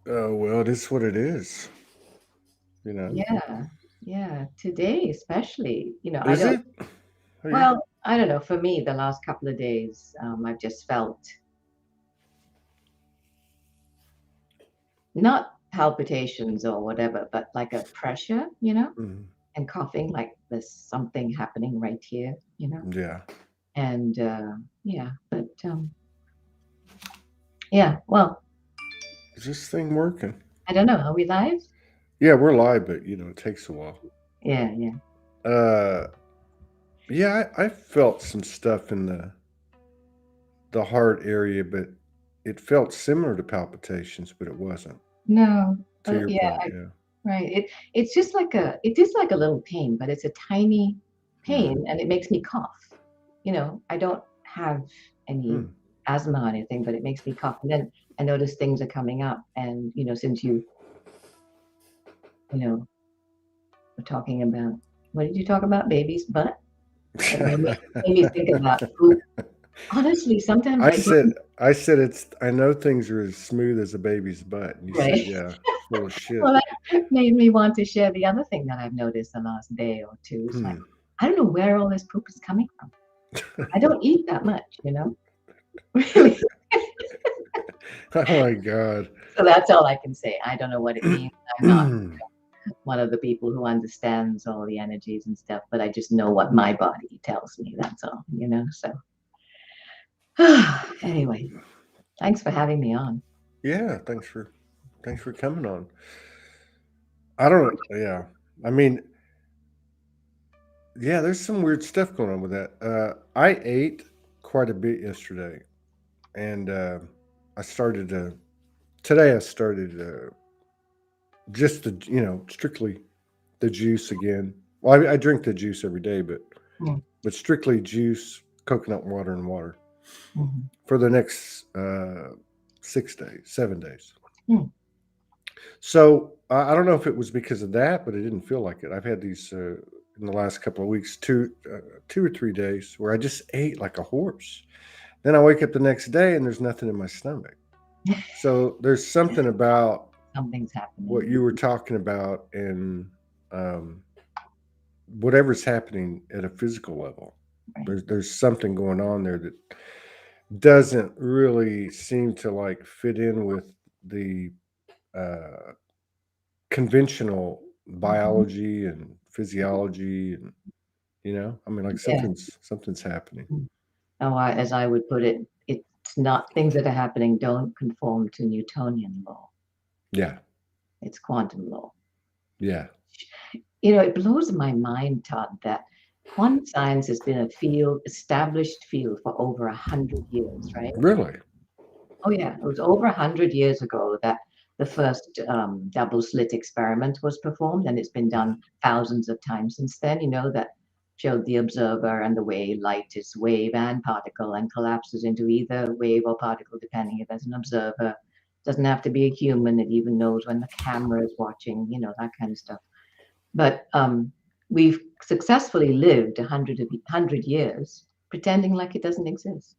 Well, it is what it is, you know. Yeah, yeah. Today, especially, I Is don't, it? Are you? well, I don't know. For me, the last couple of days, I've just felt not palpitations or whatever, but like a pressure, Mhm. and coughing, like there's something happening right here. Yeah. And yeah, but yeah, well, Is this thing working? I don't know. Are we live? Yeah, we're live, but it takes a while. Yeah, yeah. Uh, yeah, I felt some stuff in the heart area, but it felt similar to palpitations, but it wasn't. No, To your yeah, point, yeah. right. It is like a little pain, but it's a tiny Mm. pain, and it makes me cough. I don't have any Hmm. asthma or anything, but it makes me cough. And then I notice things are coming up, and since you were talking about, what did you talk about? Baby's butt? It made me think about poop. Honestly, sometimes I I don't. said, I said it's. I know things are as smooth as a baby's butt, and you said, Right. "Yeah, full of shit." Well, that made me want to share the other thing that I've noticed the last day or two. It's like, Hmm. I don't know where all this poop is coming from. I don't eat that much. Really. Oh my god. So that's all I can say. I don't know what it means. I'm not one of the people who understands all the energies and stuff, but I just know what my body tells me. That's all. So anyway, thanks for having me on. Yeah, thanks for coming on. I don't. Yeah, I mean, yeah, there's some weird stuff going on with that. I ate quite a bit yesterday, and I started to today. I started just the strictly the juice again. Well, I drink the juice every day, Mm, but strictly juice, coconut water, and water mhm, for the next 6 days, 7 days. mm. So I don't know if it was because of that, but it didn't feel like it. I've had these in the last couple of weeks, 2 or 3 days where I just ate like a horse. Then I wake up the next day and there's nothing in my stomach. So there's something about Something's what happening. you were talking about and um, whatever's happening at a physical level. Right. There's something going on there that doesn't really seem to like fit in with the uh, conventional Mhm. biology and physiology and I mean like Yeah. something's happening. Mm. Oh, as I would put it, it's not things that are happening don't conform to Newtonian law. Yeah. It's quantum law. Yeah. It blows my mind, Todd, that quantum science has been a established field for over 100 years, right? Really. Oh yeah, it was over 100 years ago that the first double slit experiment was performed, and it's been done thousands of times since then. That showed the observer and the way light is wave and particle and collapses into either wave or particle, depending if there's an observer. Doesn't have to be a human. It even knows when the camera is watching, that kind of stuff. But we've successfully lived 100 years pretending like it doesn't exist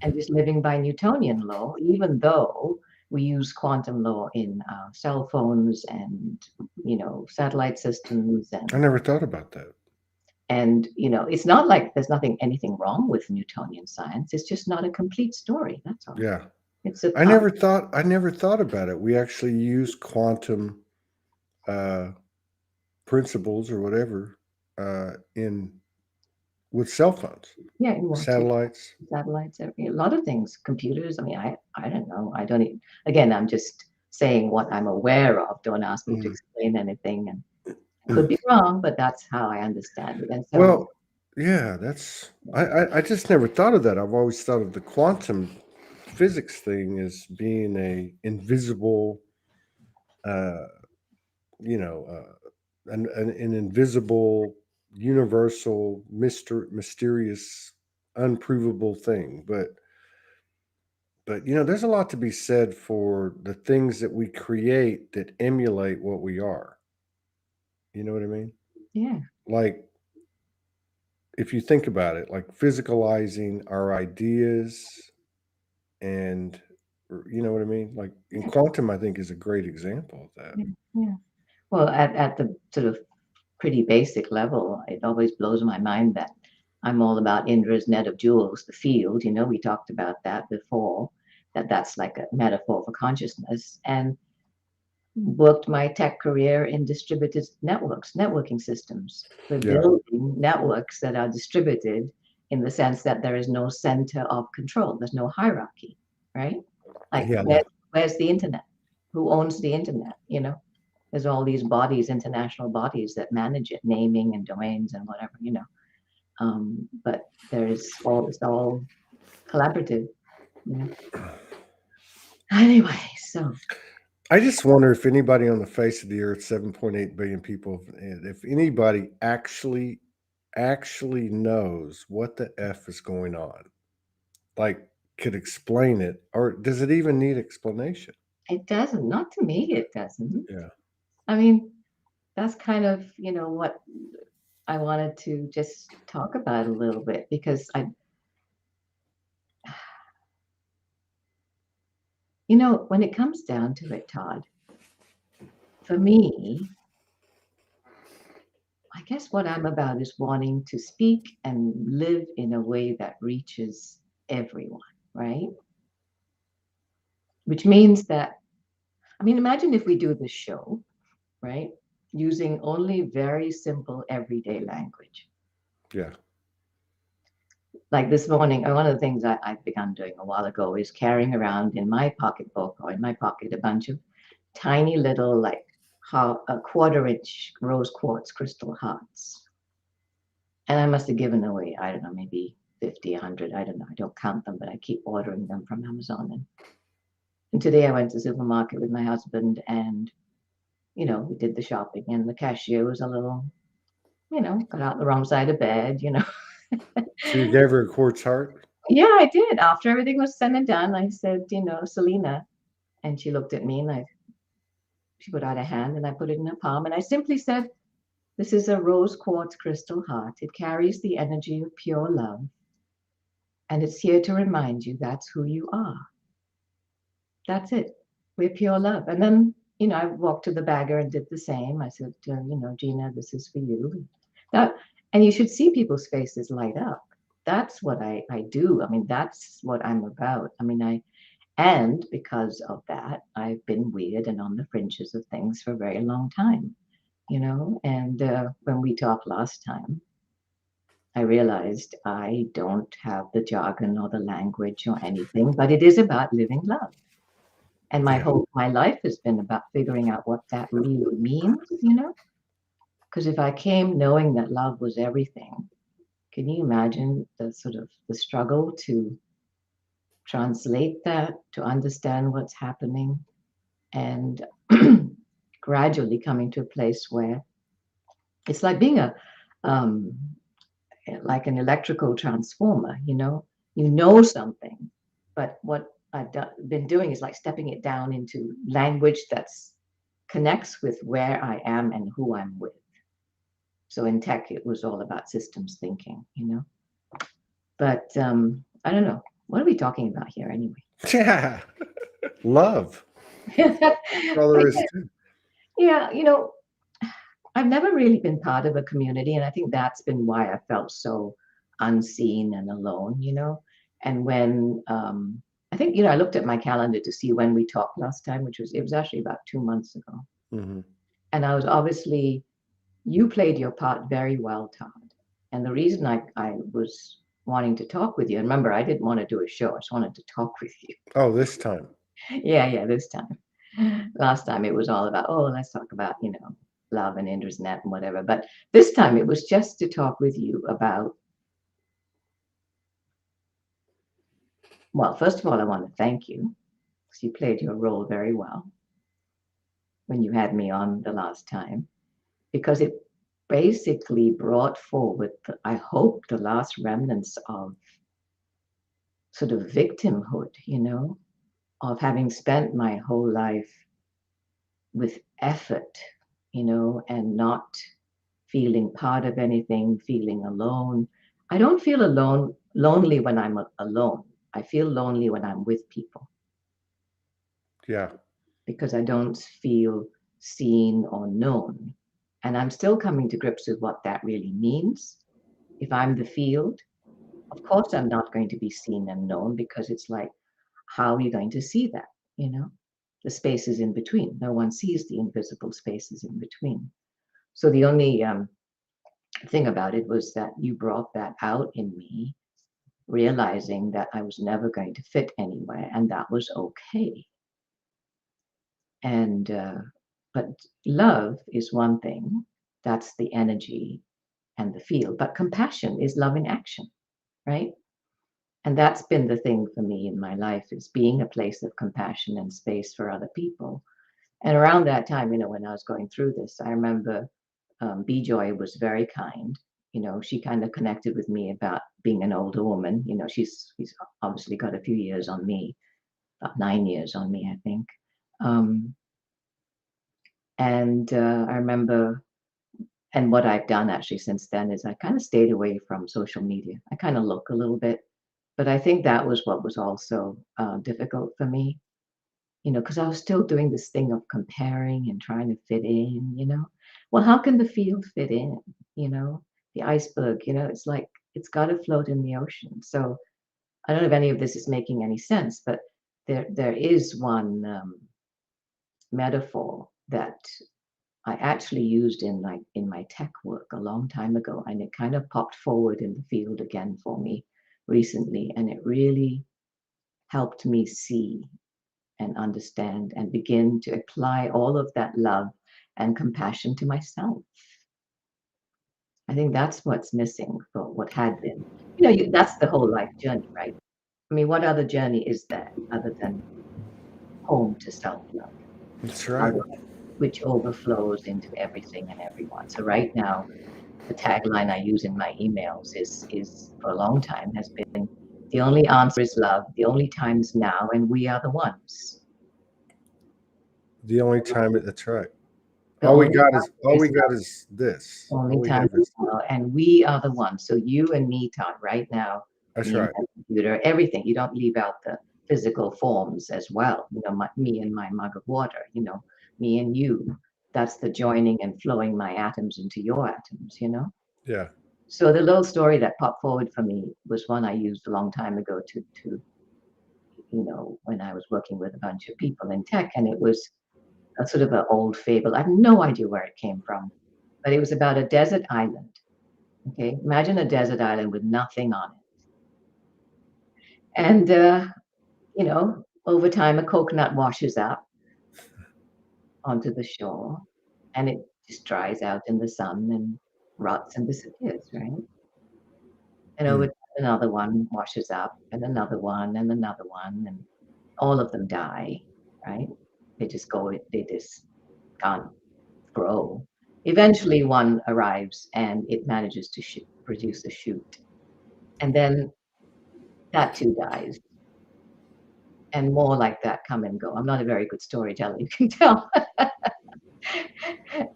and just living by Newtonian law, even though we use quantum law in cell phones and satellite systems I and never thought about that. it's not like there's anything wrong with Newtonian science. It's just not a complete story. That's all. Yeah. It's a I never thought about it. We actually use quantum uh principles or whatever in with cell phones, yeah, you watch it. satellites. Satellites, a lot of things, computers. I mean, I don't know. I don't even, again, I'm just saying what I'm aware of. Don't ask me to Mhm. explain anything, and I could be wrong, but that's how I understand it. And so, Well, yeah, that's I just never thought of that. I've always thought of the quantum physics thing as being a invisible, uh, an invisible, universal, mysterious, unprovable thing. But there's a lot to be said for the things that we create that emulate what we are. You know what I mean? yeah, Like if you think about it, like physicalizing our ideas and or you know what I mean? Like in quantum, I think is a great example of that. Yeah, yeah. Well, at the sort of pretty basic level, it always blows my mind that I'm all about Indra's net of jewels, the field. We talked about that before, that's like a metaphor for consciousness, and worked my tech career in distributed networks, networking systems. We're Yeah. building networks that are distributed in the sense that there is no center of control. There's no hierarchy, right? Like Yeah. where's the internet? Who owns the internet? There's all these bodies, international bodies that manage it, naming and domains and whatever. But it's all collaborative. Anyway, so I just wonder if anybody on the face of the earth, 7.8 billion people, if anybody actually knows what the F is going on, like could explain it, or does it even need explanation? it doesn't, not to me, it doesn't. Yeah. I mean, that's kind of, what I wanted to just talk about a little bit because when it comes down to it, Todd, for me, I guess what I'm about is wanting to speak and live in a way that reaches everyone, right? Which means that, imagine if we do this show, right, using only very simple everyday language. Yeah. Like this morning, one of the things I've begun doing a while ago is carrying around in my pocketbook or in my pocket a bunch of tiny little, like a quarter-inch rose quartz crystal hearts. And I must have given away, I don't know, maybe 50, 100, I don't know. I don't count them, but I keep ordering them from Amazon. And today I went to the supermarket with my husband and, we did the shopping and the cashier was a little, got out the wrong side of bed. So you gave her a quartz heart? Yeah, I did. After everything was said and done, I said, Selena. And she looked at me and she put out a hand and I put it in her palm. And I simply said, this is a rose quartz crystal heart. It carries the energy of pure love. And it's here to remind you that's who you are. That's it. We're pure love. And then, I walked to the bagger and did the same. I said, Gina, this is for you. And you should see people's faces light up. That's what I do. That's what I'm about. And because of that, I've been weird and on the fringes of things for a very long time, And when we talked last time, I realized I don't have the jargon or the language or anything, but it is about living love. And my life has been about figuring out what that really means, Because if I came knowing that love was everything, can you imagine the struggle to translate that, to understand what's happening, and gradually coming to a place where it's like being like an electrical transformer, you know something, but what I've been doing is like stepping it down into language that's connects with where I am and who I'm with. So in tech, it was all about systems thinking, But I don't know. What are we talking about here anyway? Yeah. Love. That's all there is to it. Yeah, I've never really been part of a community, and I think that's been why I felt so unseen and alone, And when I think, I looked at my calendar to see when we talked last time, it was actually about 2 months ago. Mm-hmm. And I was obviously, you played your part very well, Todd. And the reason I was wanting to talk with you, and remember, I didn't want to do a show, I just wanted to talk with you. Oh, this time. Yeah, this time. Last time it was all about, let's talk about, love and Indra's net and whatever. But this time it was just to talk with you about, well, first of all, I want to thank you because you played your role very well when you had me on the last time, because it basically brought forward, I hope, the last remnants of sort of victimhood, of having spent my whole life with effort, and not feeling part of anything, feeling alone. I don't feel lonely when I'm alone. I feel lonely when I'm with people. Yeah. because I don't feel seen or known. And I'm still coming to grips with what that really means. If I'm the field, of course I'm not going to be seen and known, because it's like, how are you going to see that? You know, the spaces in between. No one sees the invisible spaces in between. So the only thing about it was that you brought that out in me, realizing that I was never going to fit anywhere, and that was okay. And but love is one thing, that's the energy and the feel. But compassion is love in action, right? And that's been the thing for me in my life, is being a place of compassion and space for other people. And around that time, when I was going through this, I remember B-Joy was very kind. She kind of connected with me about being an older woman. She's obviously got a few years on me, about 9 years on me, I think. Um, and I remember, and what I've done actually since then is I kind of stayed away from social media. I kind of look a little bit, but I think that was what was also difficult for me, because I was still doing this thing of comparing and trying to fit in. Well, how can the field fit in? You know, the iceberg, it's like it's got to float in the ocean. So I don't know if any of this is making any sense, but there is one metaphor that I actually used in my tech work a long time ago, and it kind of popped forward in the field again for me recently, and it really helped me see and understand and begin to apply all of that love and compassion to myself. I think that's what's missing for what had been. That's the whole life journey, right? I mean, what other journey is there other than home to self-love, That's right. which overflows into everything and everyone? So right now, the tagline I use in my emails is for a long time has been, the only answer is love, the only time's now, and we are the ones. The only time that's right. The only All time we is got is this. All only we time have is now, and we are the ones. So you and me, Todd, right now, that's me and right. my computer, everything. You don't leave out the physical forms as well. Me and my mug of water. Me and you. That's the joining and flowing my atoms into your atoms. Yeah. So the little story that popped forward for me was one I used a long time ago to when I was working with a bunch of people in tech, and it was a sort of an old fable. I have no idea where it came from, but it was about a desert island. Okay, imagine a desert island with nothing on it. And, over time, a coconut washes up onto the shore, and it just dries out in the sun and rots and disappears, right? And over Mm. time, another one washes up, and another one, and another one, and all of them die, right? They just can't grow. Eventually, one arrives and it manages to produce a shoot, and then that too dies, and more like that come and go. I'm not a very good storyteller, you can tell.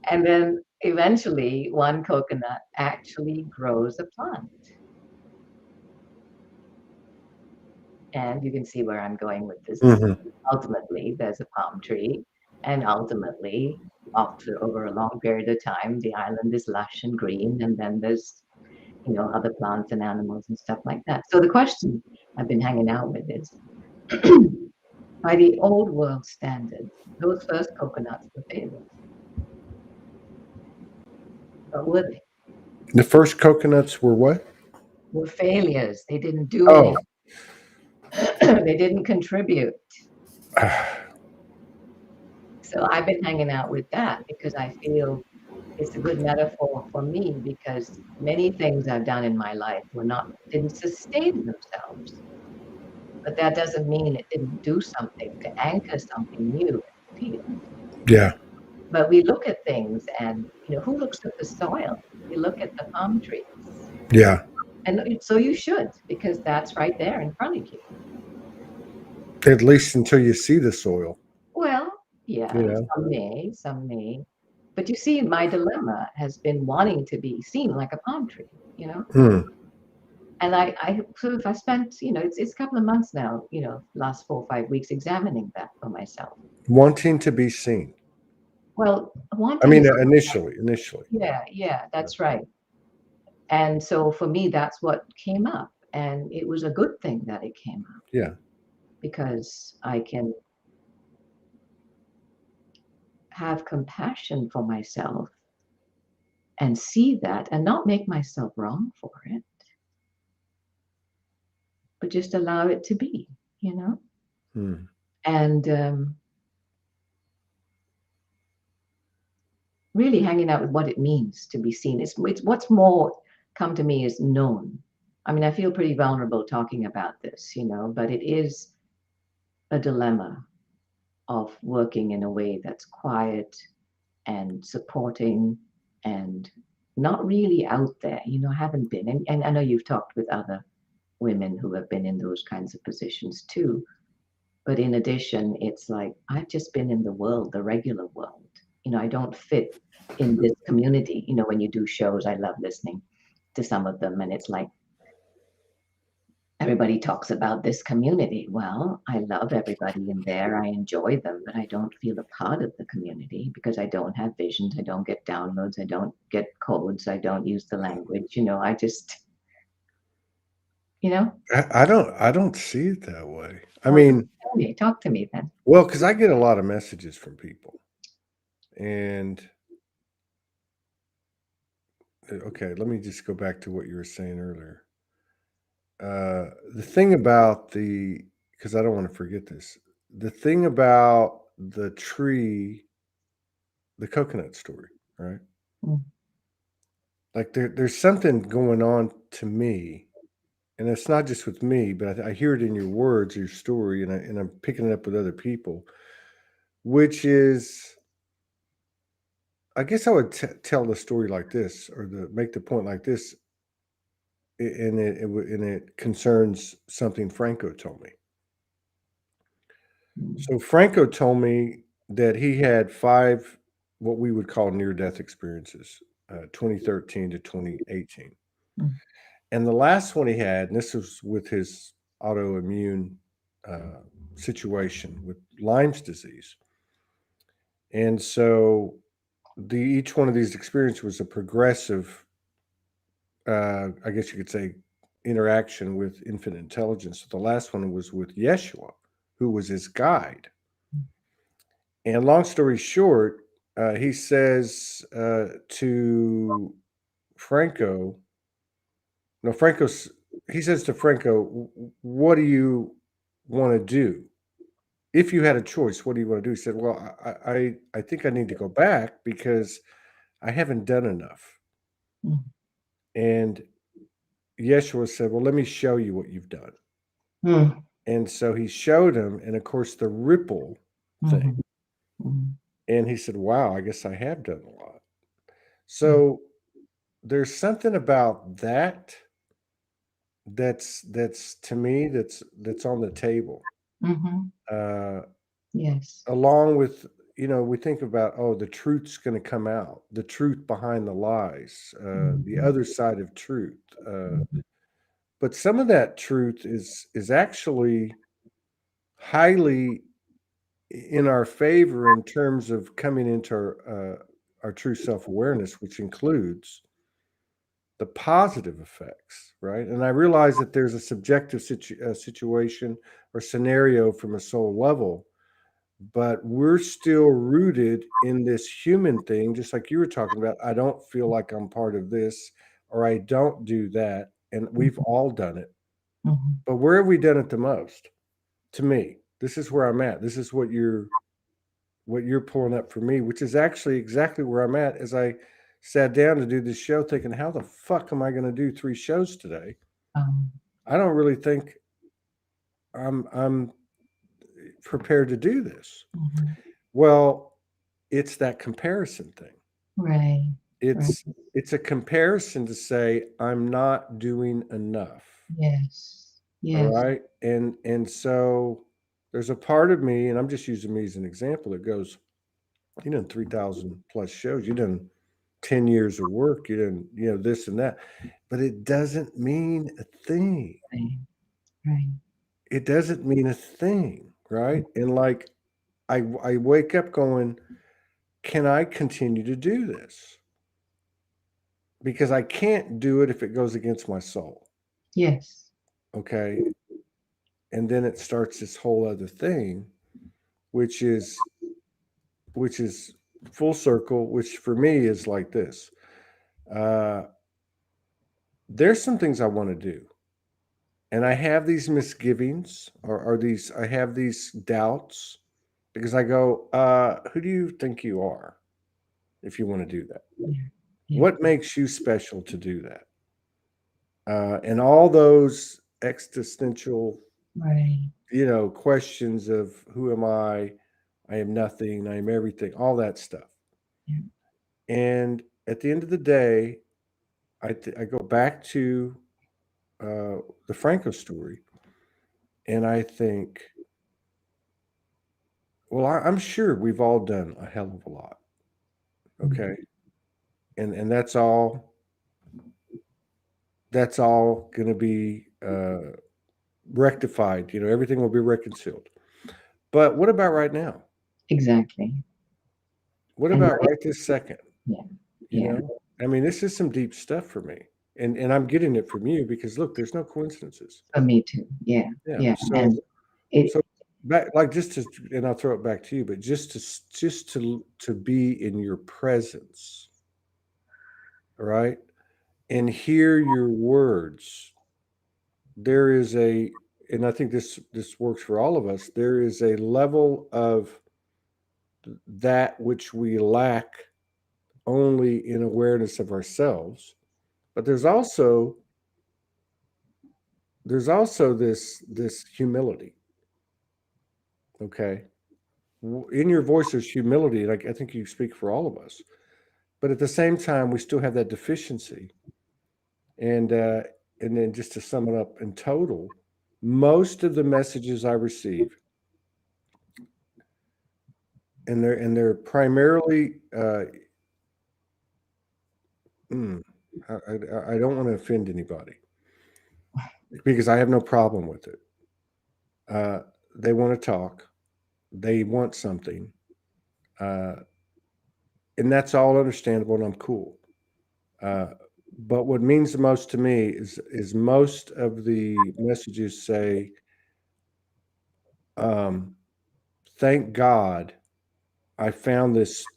And then eventually, one coconut actually grows a plant. And you can see where I'm going with this. Hmm. Ultimately, there's a palm tree, and ultimately, after over a long period of time, the island is lush and green, and then there's other plants and animals and stuff like that. So the question I've been hanging out with is, by the old world standards, those first coconuts were failures. But were they? The first coconuts were what? Were failures. They didn't do Oh, anything. They didn't contribute. So I've been hanging out with that because I feel it's a good metaphor for me, because many things I've done in my life didn't sustain themselves. But that doesn't mean it didn't do something to anchor something new in the field. yeah. But we look at things and, who looks at the soil? You look at the palm trees. Yeah. And so you should, because that's right there in front of you. At least until you see the soil. Well, yeah, You know. some may. But you see, my dilemma has been wanting to be seen like a palm tree. Hmm. And I sort of, I spent, it's a couple of months now, last 4 or 5 weeks examining that for myself. Wanting to be seen. Well, I wanting mean, is, initially. yeah, that's right. And so for me, that's what came up. And it was a good thing that it came up Yeah. because I can have compassion for myself and see that and not make myself wrong for it, but just allow it to be, you know? Hmm. And really hanging out with what it means to be seen. It's what's more come to me is known. I mean, I feel pretty vulnerable talking about this, but it is a dilemma of working in a way that's quiet and supporting and not really out there, haven't been. And I know you've talked with other women who have been in those kinds of positions too. But in addition, it's like I've just been in the world, the regular world. I don't fit in this community. When you do shows, I love listening to some of them, and it's like everybody talks about this community. Well, I love everybody in there. I enjoy them, but I don't feel a part of the community because I don't have visions. I don't get downloads. I don't get codes. I don't use the language. I just, you know, I don't see it that way. I well, mean, talk to me then. well, because I get a lot of messages from people, and okay, let me just go back to what you were saying earlier. The thing about because I don't want to forget this. The thing about the tree, the coconut story, right? Mm, Like there's something going on to me, and it's not just with me, but I hear it in your words, your story, and I'm picking it up with other people, which is, I guess I would tell the story like this, or make the point like this, and it concerns something Franco told me. mm, So Franco told me that he had 5 what we would call near-death experiences, 2013 to 2018. mm, And the last one he had, and this was with his autoimmune uh, situation with Lyme's disease. And so each one of these experiences was a progressive, I guess you could say, interaction with infinite intelligence. So the last one was with Yeshua, who was his guide. And long story short, he says to Franco, no, he says to Franco, what do you want to do? If you had a choice, what do you want to do? He said, well, I think I need to go back because I haven't done enough. mm, And Yeshua said, well, let me show you what you've done. mm, And so he showed him, and of course, the ripple thing. mhm, mhm, And he said, wow, I guess I have done a lot. mm, So there's something about that's to me that's on the table. mhm. Uh, Yes. along with, we think about, oh, the truth's going to come out, the truth behind the lies, the Mhm, other side of truth. mhm, But some of that truth is actually highly in our favor in terms of coming into our true self-awareness, which includes the positive effects, right? And I realize that there's a subjective situation or scenario from a soul level, but we're still rooted in this human thing, just like you were talking about. I don't feel like I'm part of this, or I don't do that. And we've all done it. mhm, But where have we done it the most? To me, this is where I'm at. This is what you're pulling up for me, which is actually exactly where I'm at as I sat down to do this show, thinking, how the fuck am I going to do 3 shows today? um, I don't really think I'm prepared to do this. mhm. Well, it's that comparison thing. Right. Right. It's a comparison to say I'm not doing enough. Yes. All Yes. right. And so there's a part of me, and I'm just using me as an example, that goes, you done 3,000 plus shows. You done 10 years of work, this and that, but it doesn't mean a thing. Right. Right. It doesn't mean a thing, right? And like, I wake up going, can I continue to do this? Because I can't do it if it goes against my soul. Yes. Okay. And then it starts this whole other thing, which is full circle, which for me is like this. There's some things I want to do. And I have these misgivings or I have these doubts because I go, who do you think you are if you want to do that? Yeah. Yeah. What makes you special to do that? And all those existential, Right. questions of who am I am nothing, I am everything, all that stuff. Yeah. And at the end of the day, I go back to the Franco story, and I think, well, I'm sure we've all done a hell of a lot, okay, and that's all going to be rectified. Everything will be reconciled. But what about right now? Exactly. What And about right this second? yeah. You Yeah. know, I mean, this is some deep stuff for me, and I'm getting it from you because look, there's no coincidences. For me too. Yeah. Yeah. Yeah. So And it so back like just to, and I'll throw it back to you, but just to be in your presence, all right, and hear your words. There is and I think this works for all of us. There is a level of that which we lack only in awareness of ourselves, but there's also this humility. Okay, in your voice there's humility. Like I think you speak for all of us, but at the same time we still have that deficiency. And then just to sum it up in total, most of the messages I receive, and they're primarily mm, I don't want to offend anybody because I have no problem with it. uh, they want to talk, they want something, uh, and that's all understandable, and I'm cool. uh, but what means the most to me is most of the messages say, um, thank God I found this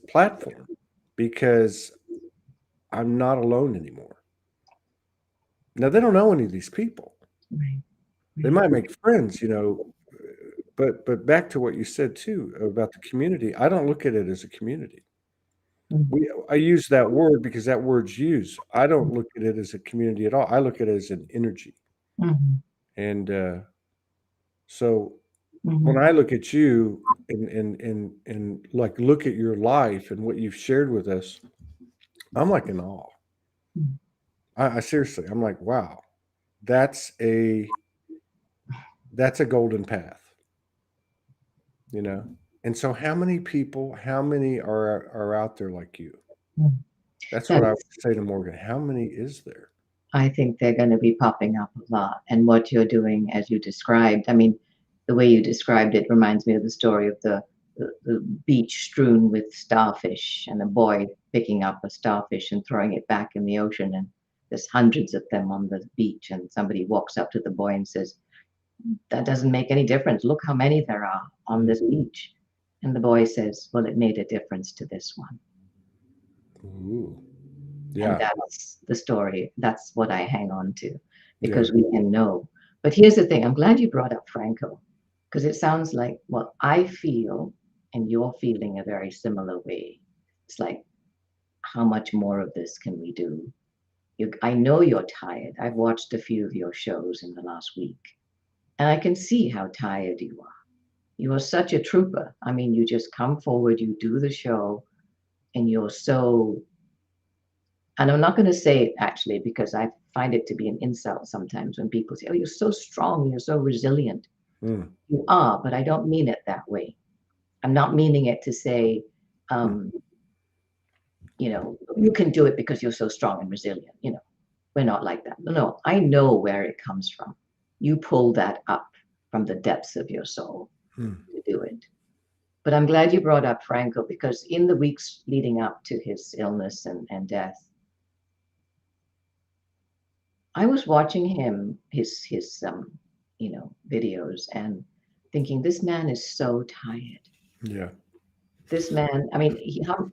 platform because I'm not alone anymore. Now they don't know any of these people. right. They Right. might make friends, but back to what you said too about the community. I don't look at it as a community. Mm. I use that word because that word's used. I don't look at it as a community at all. I look at it as an energy. Mhm. And so when Mhm. I look at you and like look at your life and what you've shared with us, I'm like in awe. Mm. I seriously, I'm like, wow, that's a that's a golden path, you know. And so, how many are out there like you? Mm. That's what I would That's say to Morgan. How many is there? I think they're gonna be popping up a lot, and what you're doing as you described, I mean, the way you described it reminds me of the story of the beach strewn with starfish and a boy picking up a starfish and throwing it back in the ocean, and there's hundreds of them on the beach, and somebody walks up to the boy and says, "That doesn't make any difference. Look how many there are on this beach." And the boy says, "Well, it made a difference to this one." Ooh, And yeah, that's the story. That's what I hang on to yeah. because we can know. But here's the thing, I'm glad you brought up Franco because it sounds like what I feel and you're feeling a very similar way. It's like, how much more of this can we do? I know you're tired. I've watched a few of your shows in the last week, and I can see how tired you are. You are such a trooper. I mean, you just come forward, you do the show, and you're so, and I'm not going to say it actually because I find it to be an insult sometimes when people say, "Oh, you're so strong, you're so resilient." Mm, You are, but I don't mean it that way. I'm not meaning it to say, mm, um, you know, you can do it because you're so strong and resilient. You know, we're not like that. No, I know where it comes from. You pull that up from the depths of your soul to do it. But I'm glad you brought up Franco, because in the weeks leading up to his illness and death, I was watching his you know, videos and thinking, this man is so tired. Yeah. This man, I mean,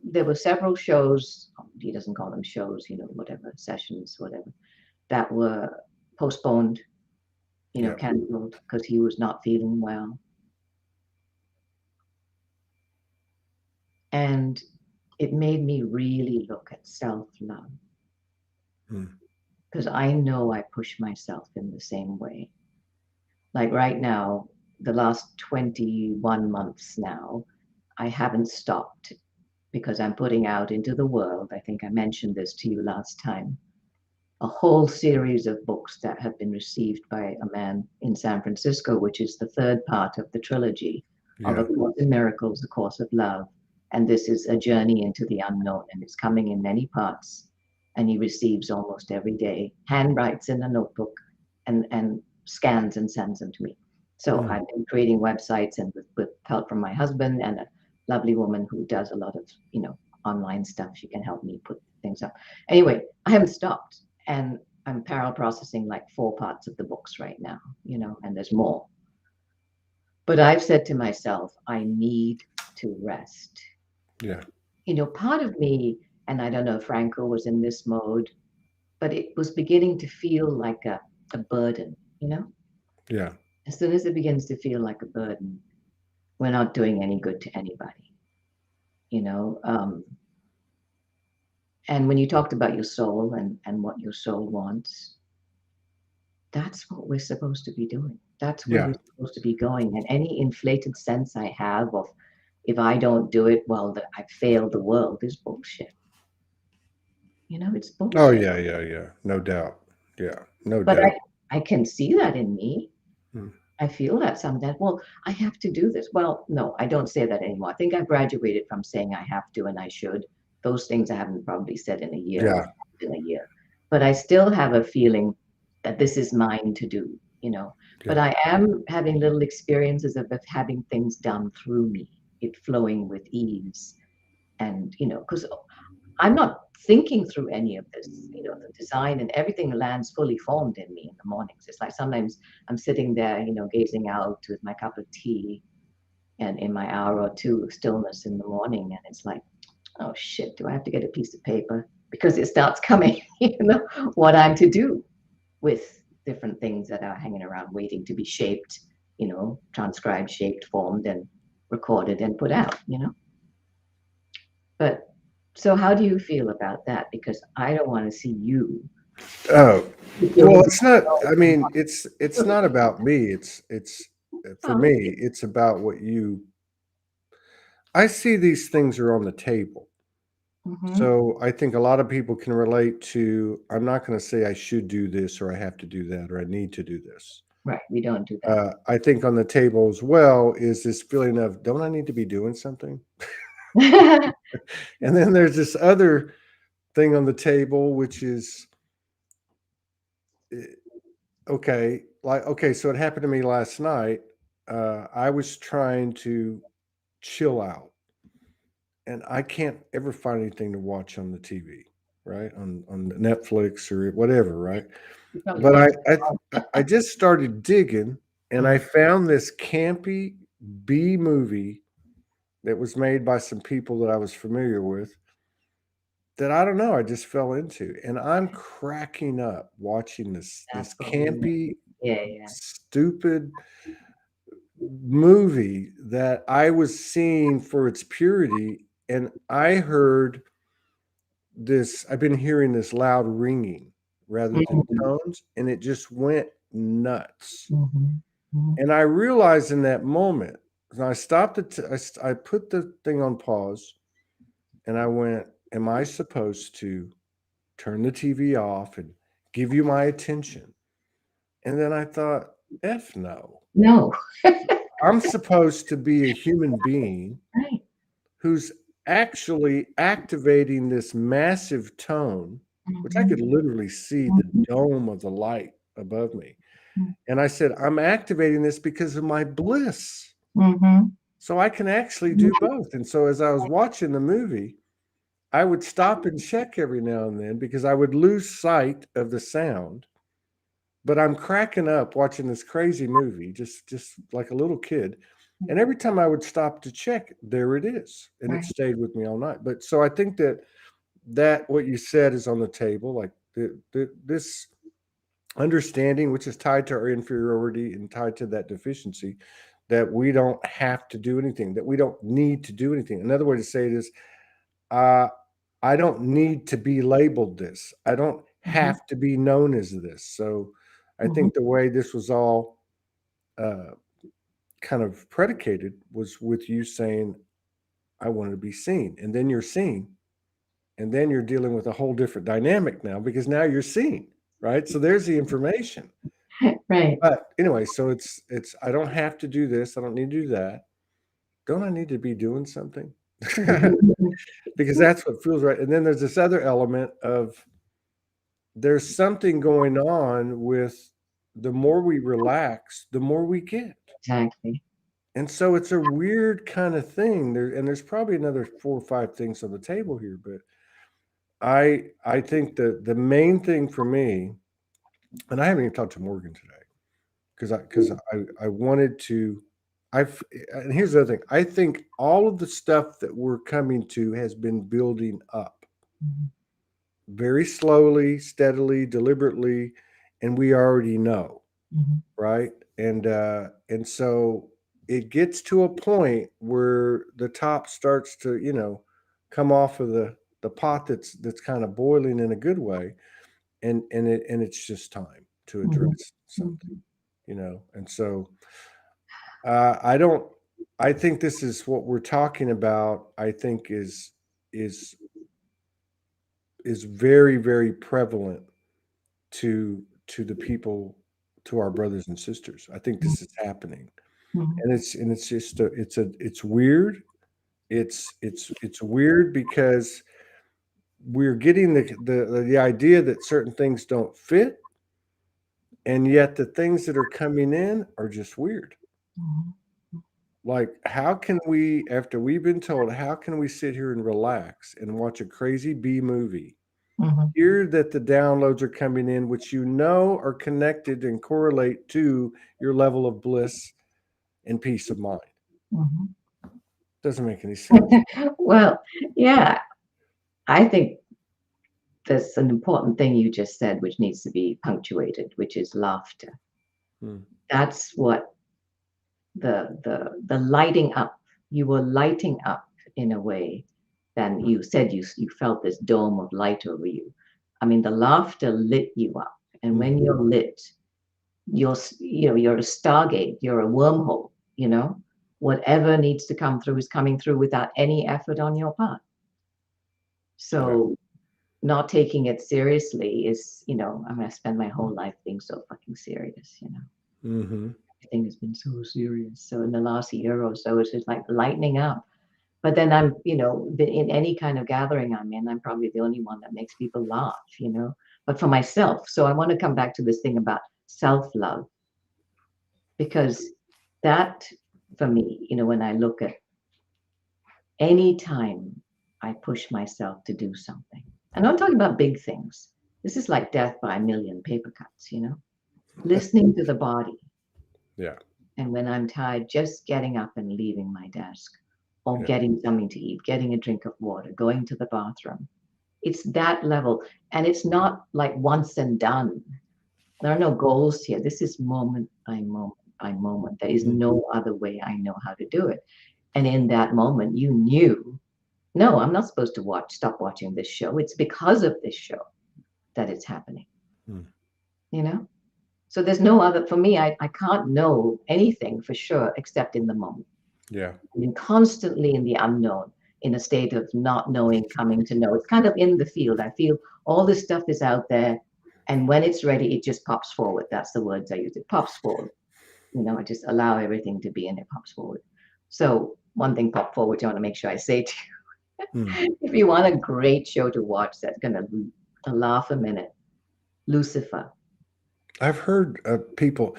there were several shows, he doesn't call them shows, you know, whatever, sessions, whatever, that were postponed, you know, Yeah. canceled because he was not feeling well. And it made me really look at self-love, because I know I push myself in the same way. Like right now, the last 21 months now, I haven't stopped because I'm putting out into the world, I think I mentioned this to you last time, a whole series of books that have been received by a man in San Francisco, which is the third part of the trilogy of A Course in Miracles, A Course of Love. And this is a journey into the unknown, and it's coming in many parts. And he receives almost every day, handwrites in a notebook and scans and sends them to me. So I've been creating websites, and with help from my husband and a lovely woman who does a lot of, you know, online stuff. She can help me put things up. Anyway, I haven't stopped, and I'm parallel processing like 4 parts of the books right now, you know, and there's more. But I've said to myself, I need to rest. Yeah. You know, part of me, and I don't know if Franco was in this mode, but it was beginning to feel like a burden, you know? Yeah. As soon as it begins to feel like a burden, we're not doing any good to anybody, you know? And when you talked about your soul and what your soul wants, that's what we're supposed to be doing. That's where Yeah. we're supposed to be going. And any inflated sense I have of, if I don't do it, well, I failed the world, is bullshit. You know, it's Oh, bullshit. yeah. Yeah. Yeah. No doubt. Yeah. No But doubt. I can see that in me. Hmm. I feel that sometimes. Well, I have to do this. Well, no, I don't say that anymore. I think I've graduated from saying I have to and I should. Those things I haven't probably said in a year Yeah. or in a year. But I still have a feeling that this is mine to do, you know. But Yeah. I am having little experiences of having things done through me, it flowing with ease. And, you know, because I'm not thinking through any of this, you know, the design and everything lands fully formed in me in the mornings. It's like sometimes I'm sitting there, you know, gazing out with my cup of tea and in my hour or two of stillness in the morning. And it's like, oh shit, do I have to get a piece of paper? Because it starts coming, you know, what I'm to do with different things that are hanging around waiting to be shaped, you know, transcribed, shaped, formed, and recorded and put out, you know. But so how do you feel about that? Because I don't want to see you Oh, well, feeling it's not, I mean, it's not about me. It's for well, me, it's about what I see these things are on the table. mm-hmm, So I think a lot of people can relate to, I'm not going to say I should do this or I have to do that or I need to do this. right. We don't do that. I think on the table as well is this feeling of, don't I need to be doing something? And then there's this other thing on the table, which is, okay, like, okay, so it happened to me last night. I was trying to chill out and I can't ever find anything to watch on the TV, right? On Netflix or whatever, right? You probably But watch I just started digging and I found this campy B movie that was made by some people that I was familiar with that I don't know, I just fell into. And I'm cracking up watching this that's what we need. campy, Yeah. stupid movie that I was seeing for its purity. And I heard this, I've been hearing this loud ringing rather than Mm-hmm, tones, and it just went nuts. mm-hmm, And I realized in that moment, and I stopped it, I put the thing on pause and I went, am I supposed to turn the TV off and give you my attention? And then I thought, F no. no, I'm supposed to be a human being right. who's actually activating this massive tone, which I could Mhm. literally see the dome of the light above me. Mhm. And I said, I'm activating this because of my bliss. Mhm. So I can actually do both. And so as I was watching the movie, I would stop and check every now and then because I would lose sight of the sound. But I'm cracking up watching this crazy movie, just like a little kid. And every time I would stop to check, there it is. And it Right. stayed with me all night. But so I think that what you said is on the table, like this understanding, which is tied to our inferiority and tied to that deficiency, that we don't have to do anything, that we don't need to do anything. Another way to say it is, uh, I don't need to be labeled this. I don't Mhm. have to be known as this. So I Mhm. think the way this was all uh, kind of predicated was with you saying, I want to be seen. And then you're seen. And then you're dealing with a whole different dynamic now because now you're seen, right? So there's the information. Right. But anyway, so it's I don't have to do this. I don't need to do that. Don't I need to be doing something? Mhm. Because that's what feels right. And then there's this other element of there's something going on with the more we relax, the more we get. Exactly. And so it's a weird kind of thing. There's probably another 4 or 5 things on the table here, but I think the main thing for me, and I haven't even talked to Morgan today because I wanted to. I've and here's the other thing. I think all of the stuff that we're coming to has been building up Mhm. very slowly, steadily, deliberately, and we already know, Mhm. right? And so it gets to a point where the top starts to, come off of the pot that's kind of boiling in a good way, and it's just time to Mhm. address something, Mhm. and so I don't. I think this is what we're talking about. I think is is very very prevalent to the people, to our brothers and sisters. I think this is happening, Mhm. and it's just it's weird. It's weird because we're getting the idea that certain things don't fit, and yet the things that are coming in are just weird. Mhm. Like, how can we, after we've been told, how can we sit here and relax and watch a crazy B movie, Mhm. hear that the downloads are coming in, which are connected and correlate to your level of bliss and peace of mind? Mhm. Doesn't make any sense. Well, yeah, I think there's an important thing you just said, which needs to be punctuated, which is laughter. Hmm. That's what the lighting up. You were lighting up in a way. Then you said you felt this dome of light over you. I mean, the laughter lit you up, and when Mhm. you're lit, you're a stargate. You're a wormhole. Whatever needs to come through is coming through without any effort on your part. Yeah. So not taking it seriously is, I'm gonna spend my whole life being so fucking serious. Mhm. Everything has been so serious. So in the last year or so, it's just like lightening up. But then I'm, in any kind of gathering I'm in, I'm probably the only one that makes people laugh. But for myself, so I want to come back to this thing about self-love, because that, for me, when I look at any time I push myself to do something, and I'm talking about big things. This is like death by a million paper cuts. Listening to the body. Yeah. And when I'm tired, just getting up and leaving my desk, or Yeah. getting something to eat, getting a drink of water, going to the bathroom. It's that level. And it's not like once and done. There are no goals here. This is moment by moment by moment. There is Mhm. no other way I know how to do it. And in that moment, you knew, no, I'm not supposed to stop watching this show. It's because of this show that it's happening, Mm. you know? So there's no other, for me, I can't know anything for sure except in the moment. Yeah. I mean, constantly in the unknown, in a state of not knowing, coming to know. It's kind of in the field. I feel all this stuff is out there. And when it's ready, it just pops forward. That's the words I use. It pops forward. I just allow everything to be and it pops forward. So one thing pop forward, I want to make sure I say to you. Hmm. If you want a great show to watch that's gonna laugh a minute, Lucifer. I've heard people.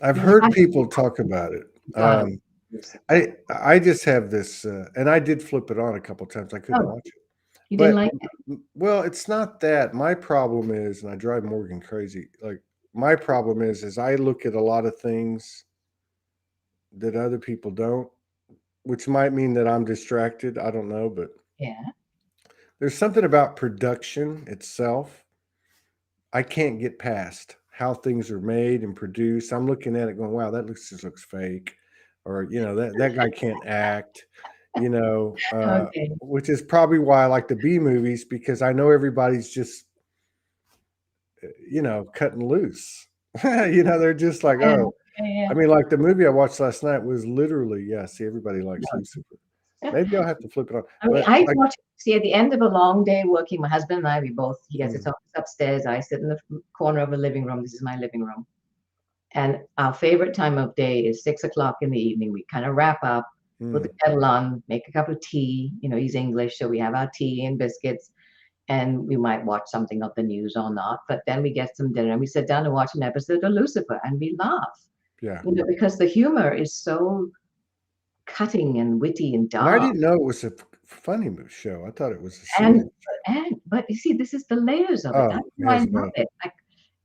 I've You heard have to people talk about it. gotta watch Lucifer. I just have this, and I did flip it on a couple times. I couldn't Oh, watch it, you didn't but like it? well, it's not that. My problem is, and I drive Morgan crazy. Like my problem is I look at a lot of things that other people don't, which might mean that I'm distracted. I don't know, but Yeah. there's something about production itself I can't get past how things are made and produced. I'm looking at it going, wow, that looks fake. Or, that guy can't act, Okay. which is probably why I like the B movies because I know everybody's just, cutting loose. They're just like, Yeah. oh, Yeah. I mean, like the movie I watched last night was literally, yeah, see, everybody likes Lucifer. Yeah. Maybe I'll have to flip it on. I mean, But I like, watch, see, at the end of a long day working, my husband and I, he has his mm, office upstairs. I sit in the corner of the living room. This is my living room. And our favorite time of day is 6 o'clock in the evening. We kind of wrap up, put the mm, kettle on, make a cup of tea. He's English, so we have our tea and biscuits, and we might watch something of the news or not. But then we get some dinner and we sit down and watch an episode of Lucifer and we laugh, yeah. because the humor is so cutting and witty and And I dark. didn't know it was a funny show. I thought it was a And serious show. but you see, this is the layers of it. Oh, That's it why I has love it. Like,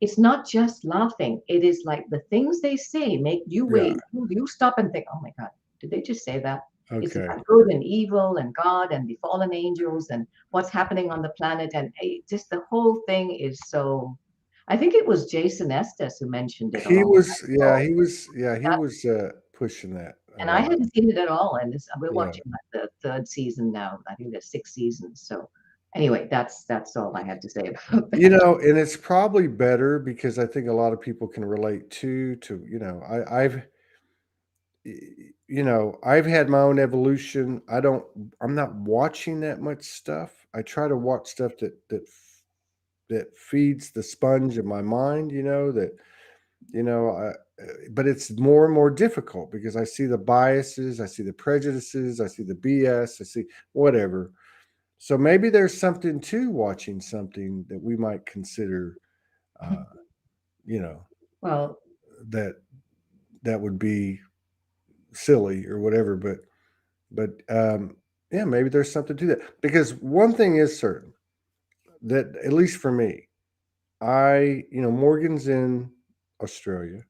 it's not just laughing. It is like the things they say make you yeah, wait. You stop and think, "Oh my God, did they just say that?" It's okay. about good and evil and God and the fallen angels and what's happening on the planet. And just the whole thing is so. I think it was Jason Estes who mentioned it a He long was time yeah, ago. he was pushing that a And I lot. hadn't seen it at all, and we're Yeah. watching, like, the 3rd season now. I think there's 6 seasons, so anyway, that's all I had to say about that. And it's probably better because I think a lot of people can relate to, I've had my own evolution. I'm not watching that much stuff. I try to watch stuff that feeds the sponge of my mind, that but it's more and more difficult because I see the biases, I see the prejudices, I see the BS, I see whatever. So maybe there's something to watching something that we might consider, uh, you know, Well, that that would be silly or whatever. But yeah, maybe there's something to that because one thing is certain that at least for me, Morgan's in Australia.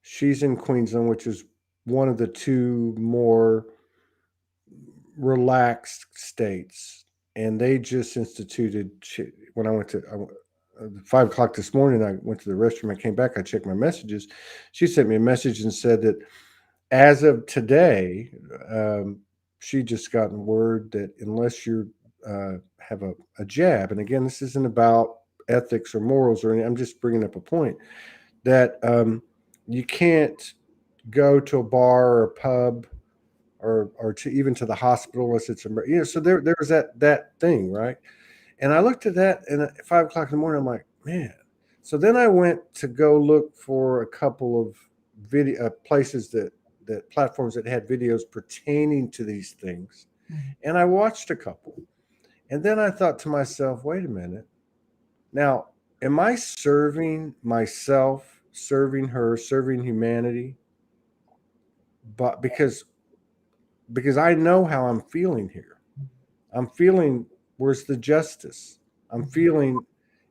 She's in Queensland, which is one of the two more relaxed states, and they just instituted. When I went to 5 o'clock this morning, I went to the restroom. I came back. I checked my messages. She sent me a message and said that as of today, she just gotten word that unless you have a jab, and again, this isn't about ethics or morals or anything. I'm just bringing up a point that you can't go to a bar or a pub or to even to the hospital unless it's so there's that thing, right? And I looked at that and at 5 o'clock in the morning, I'm like, man. So then I went to go look for a couple of video places that platforms that had videos pertaining to these things, and I watched a couple, and then I thought to myself, wait a minute, now am I serving myself, serving her, serving humanity? But because I know how I'm feeling here. I'm feeling where's the justice? I'm feeling,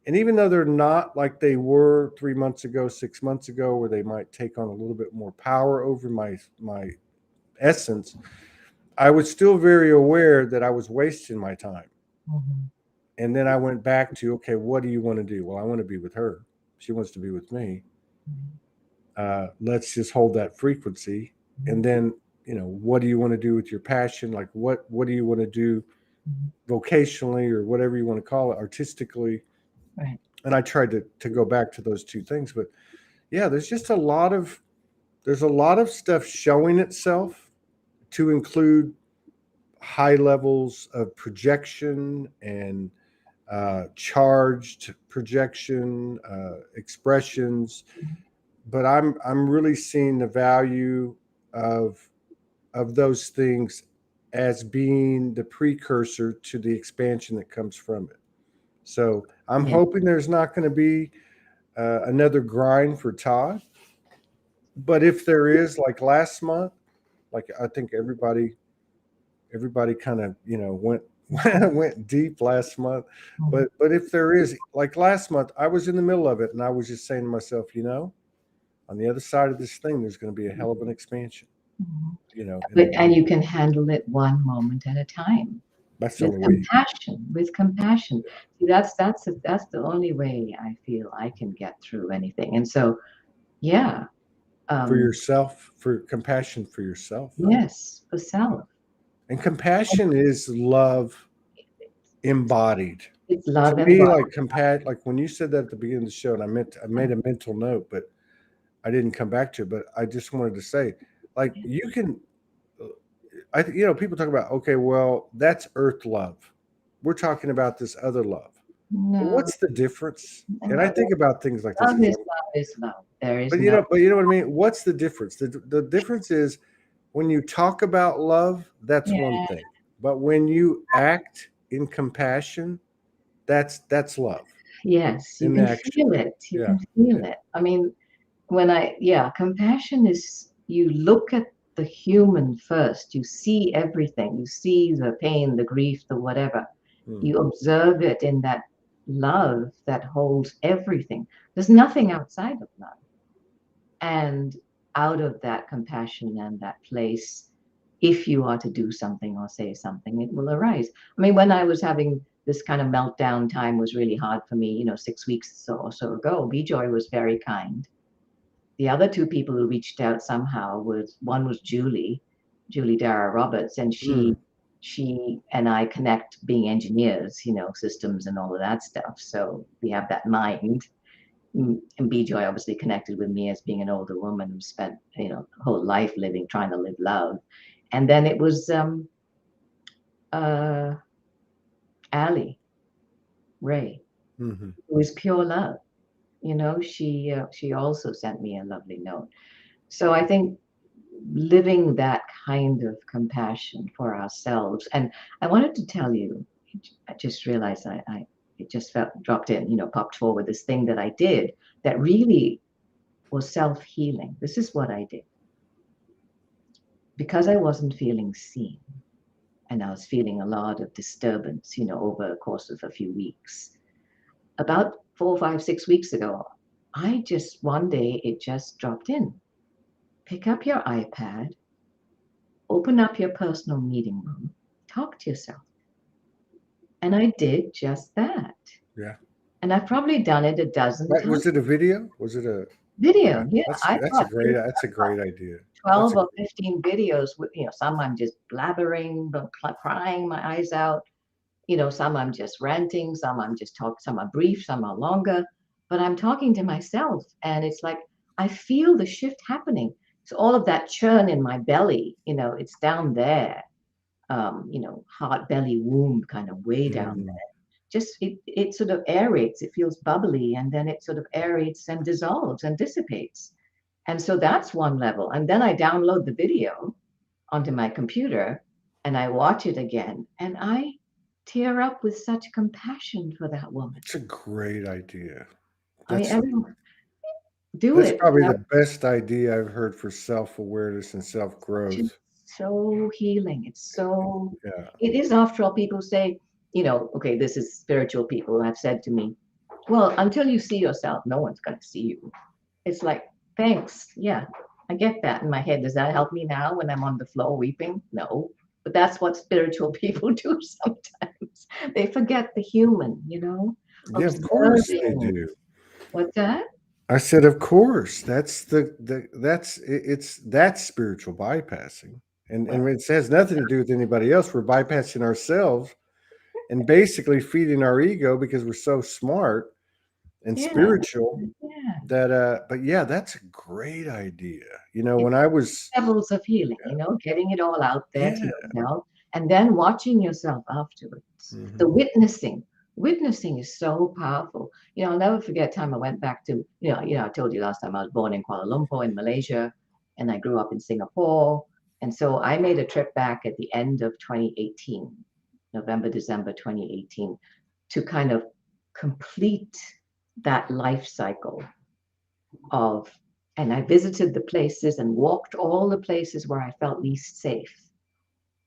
and even though they're not like they were 3 months ago, 6 months ago, where they might take on a little bit more power over my essence, I was still very aware that I was wasting my time. Mhm. And then I went back to, okay, what do you want to do? Well, I want to be with her. She wants to be with me. Let's just hold that frequency. And then, what do you want to do with your passion? Like, what do you want to do vocationally or whatever you want to call it, artistically? Right. And I tried to go back to those two things. But yeah, there's a lot of stuff showing itself to include high levels of projection and charged projection expressions, but I'm really seeing the value of those things as being the precursor to the expansion that comes from it. So I'm Yeah. hoping there's not going to be another grind for Todd. But if there is, like last month, like I think everybody kind of went went deep last month. Mhm. But if there is, like last month, I was in the middle of it, and I was just saying to myself, on the other side of this thing, there's going to be a hell of an expansion. Mhm. And And you can handle it one moment at a time that's the with only way. compassion. With compassion. See, that's the only way I feel I can get through anything. And so, yeah, For um, yourself, for compassion for yourself. yes, for self. And compassion is love embodied. It's To love and me, body. like like when you said that at the beginning of the show, and I made a mental note, but I didn't come back to it. But I just wanted to say, like, you can, people talk about, okay, well, that's earth love. We're talking about this other love. Well, No, what's the difference? And I no. think about things like this Love because is love is love. There is but no. you know what I mean? What's the difference? The difference is when you talk about love, that's Yeah. one thing. But when you act in compassion, that's love Yes, you in can action. feel it. You Yeah. can feel Yeah. it. I mean, compassion is you look at the human first. You see everything. You see the pain, the grief, the whatever. Hmm. You observe it in that love that holds everything. There's nothing outside of love. And out of that compassion and that place, if you are to do something or say something, it will arise. I mean, when I was having this kind of meltdown time was really hard for me, 6 weeks or so ago, Joy was very kind. The other two people who reached out somehow was one was Julie Dara Roberts, and Hmm. she and I connect being engineers, systems and all of that stuff. So we have that mind. And Joy obviously connected with me as being an older woman who spent, whole life trying to live love. And then it was uh, Allie Ray, Hmm. who is pure love. She also sent me a lovely note. So I think living that kind of compassion for ourselves. And I wanted to tell you, I just realized I it just felt dropped in, popped forward this thing that I did that really was self-healing. This is what I did. Because I wasn't feeling seen and I was feeling a lot of disturbance, over the course of a few weeks. About 4, 5, 6 weeks ago, I just one day it just dropped in. Pick up your iPad, open up your personal meeting room, talk to yourself. And I did just that. Yeah. And I've probably done it a dozen Right. times. Was it a video? Was it a Video, yeah. that's a great idea. That's 12 a or 15 videos with, some I'm just blabbering, crying my eyes out. Some I'm just ranting, some I'm just talking, some are brief, some are longer, but I'm talking to myself. And it's like, I feel the shift happening. So all of that churn in my belly, it's down there, heart, belly, womb, kind of way down mm, there. Just, it sort of aerates, it feels bubbly, and then it sort of aerates and dissolves and dissipates. And so that's one level. And then I download the video onto my computer and I watch it again and I tear up with such compassion for that woman. it's a great idea. I mean, That's everyone do that's it. probably the best idea I've heard for self-awareness and Just self-growth. so healing. Yeah. It is after all, people say, okay, this is spiritual people have said to me, well, until you see yourself, no one's going to see you. It's like, thanks. Yeah, I get that in my head. Does that help me now when I'm on the floor weeping? No. But that's what spiritual people do sometimes. They forget the human, Yeah, of course they observing. do. What's that? I said, of course. That's that's spiritual bypassing. Well, And it has nothing to do with anybody else. We're bypassing ourselves and basically feeding our ego because we're so smart and yeah, spiritual yeah. that but yeah, that's a great idea. When I was Levels of healing, getting it all out there to yeah. yourself and then watching yourself afterwards. The Hmm. witnessing. Witnessing is so powerful. I'll never forget time I went back to, I told you last time I was born in Kuala Lumpur in Malaysia and I grew up in Singapore. And so I made a trip back at the end of 2018, November, December 2018, to kind of complete that life cycle of, and I visited the places and walked all the places where I felt least safe,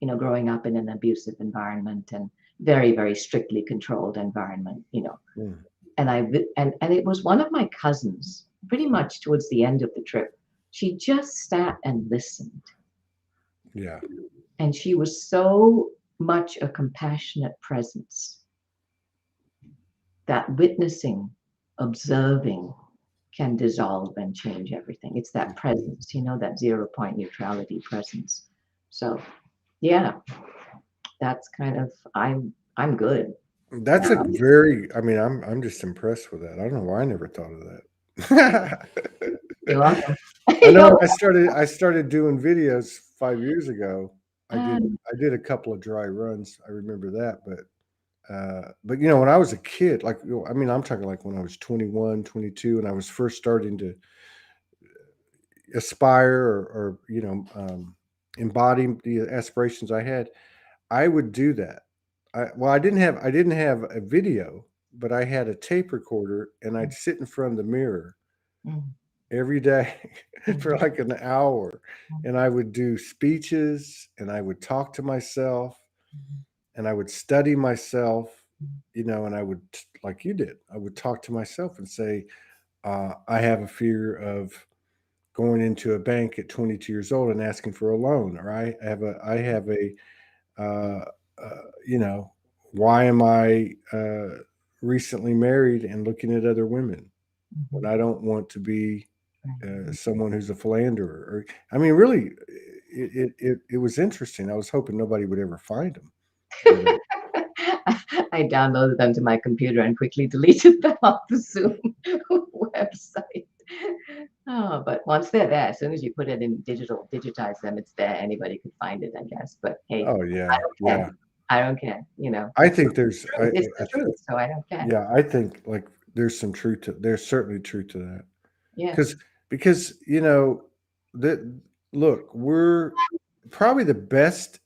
you know, growing up in an abusive environment and very, very strictly controlled environment, you know. Mm. And and it was one of my cousins, pretty much towards the end of the trip. She just sat and listened. Yeah. And she was so much a compassionate presence that witnessing, observing can dissolve and change everything. It's that presence, you know, that 0 point neutrality presence. So yeah, that's kind of, I'm good. That's a very, I mean, I'm just impressed with that. I don't know why I never thought of that. You're welcome. I know when I started doing videos 5 years ago, I did Um, I did a couple of dry runs. I remember that, but you know, when I was a kid, like, you know, I mean, I'm talking like when I was 21, 22, and I was first starting to aspire or you know, embody the aspirations I had, I would do that. Well, I didn't have a video, but I had a tape recorder, and I'd sit in front of the mirror mm, every day for mm, like an hour, mm, and I would do speeches, and I would talk to myself, mm, and I would study myself, mm, you know, and I would, like you did, I would talk to myself and say, I have a fear of going into a bank at 22 years old and asking for a loan, or I have a uh, you know, why am I recently married and looking at other women when mhm, I don't want to be right. someone who's a philanderer? Or, I mean, really, it was interesting. I was hoping nobody would ever find them, but I downloaded them to my computer and quickly deleted them off the Zoom website. Oh, but once they're there, as soon as you put it in digitize them, it's there. Anybody could find it, I guess. But hey, oh I yeah, don't care. yeah. I don't care. You know, I think there's, it's the truth, so I don't care. yeah, I think like there's some truth to, there's certainly truth to that. Yeah. Because you know that, look, we're probably the best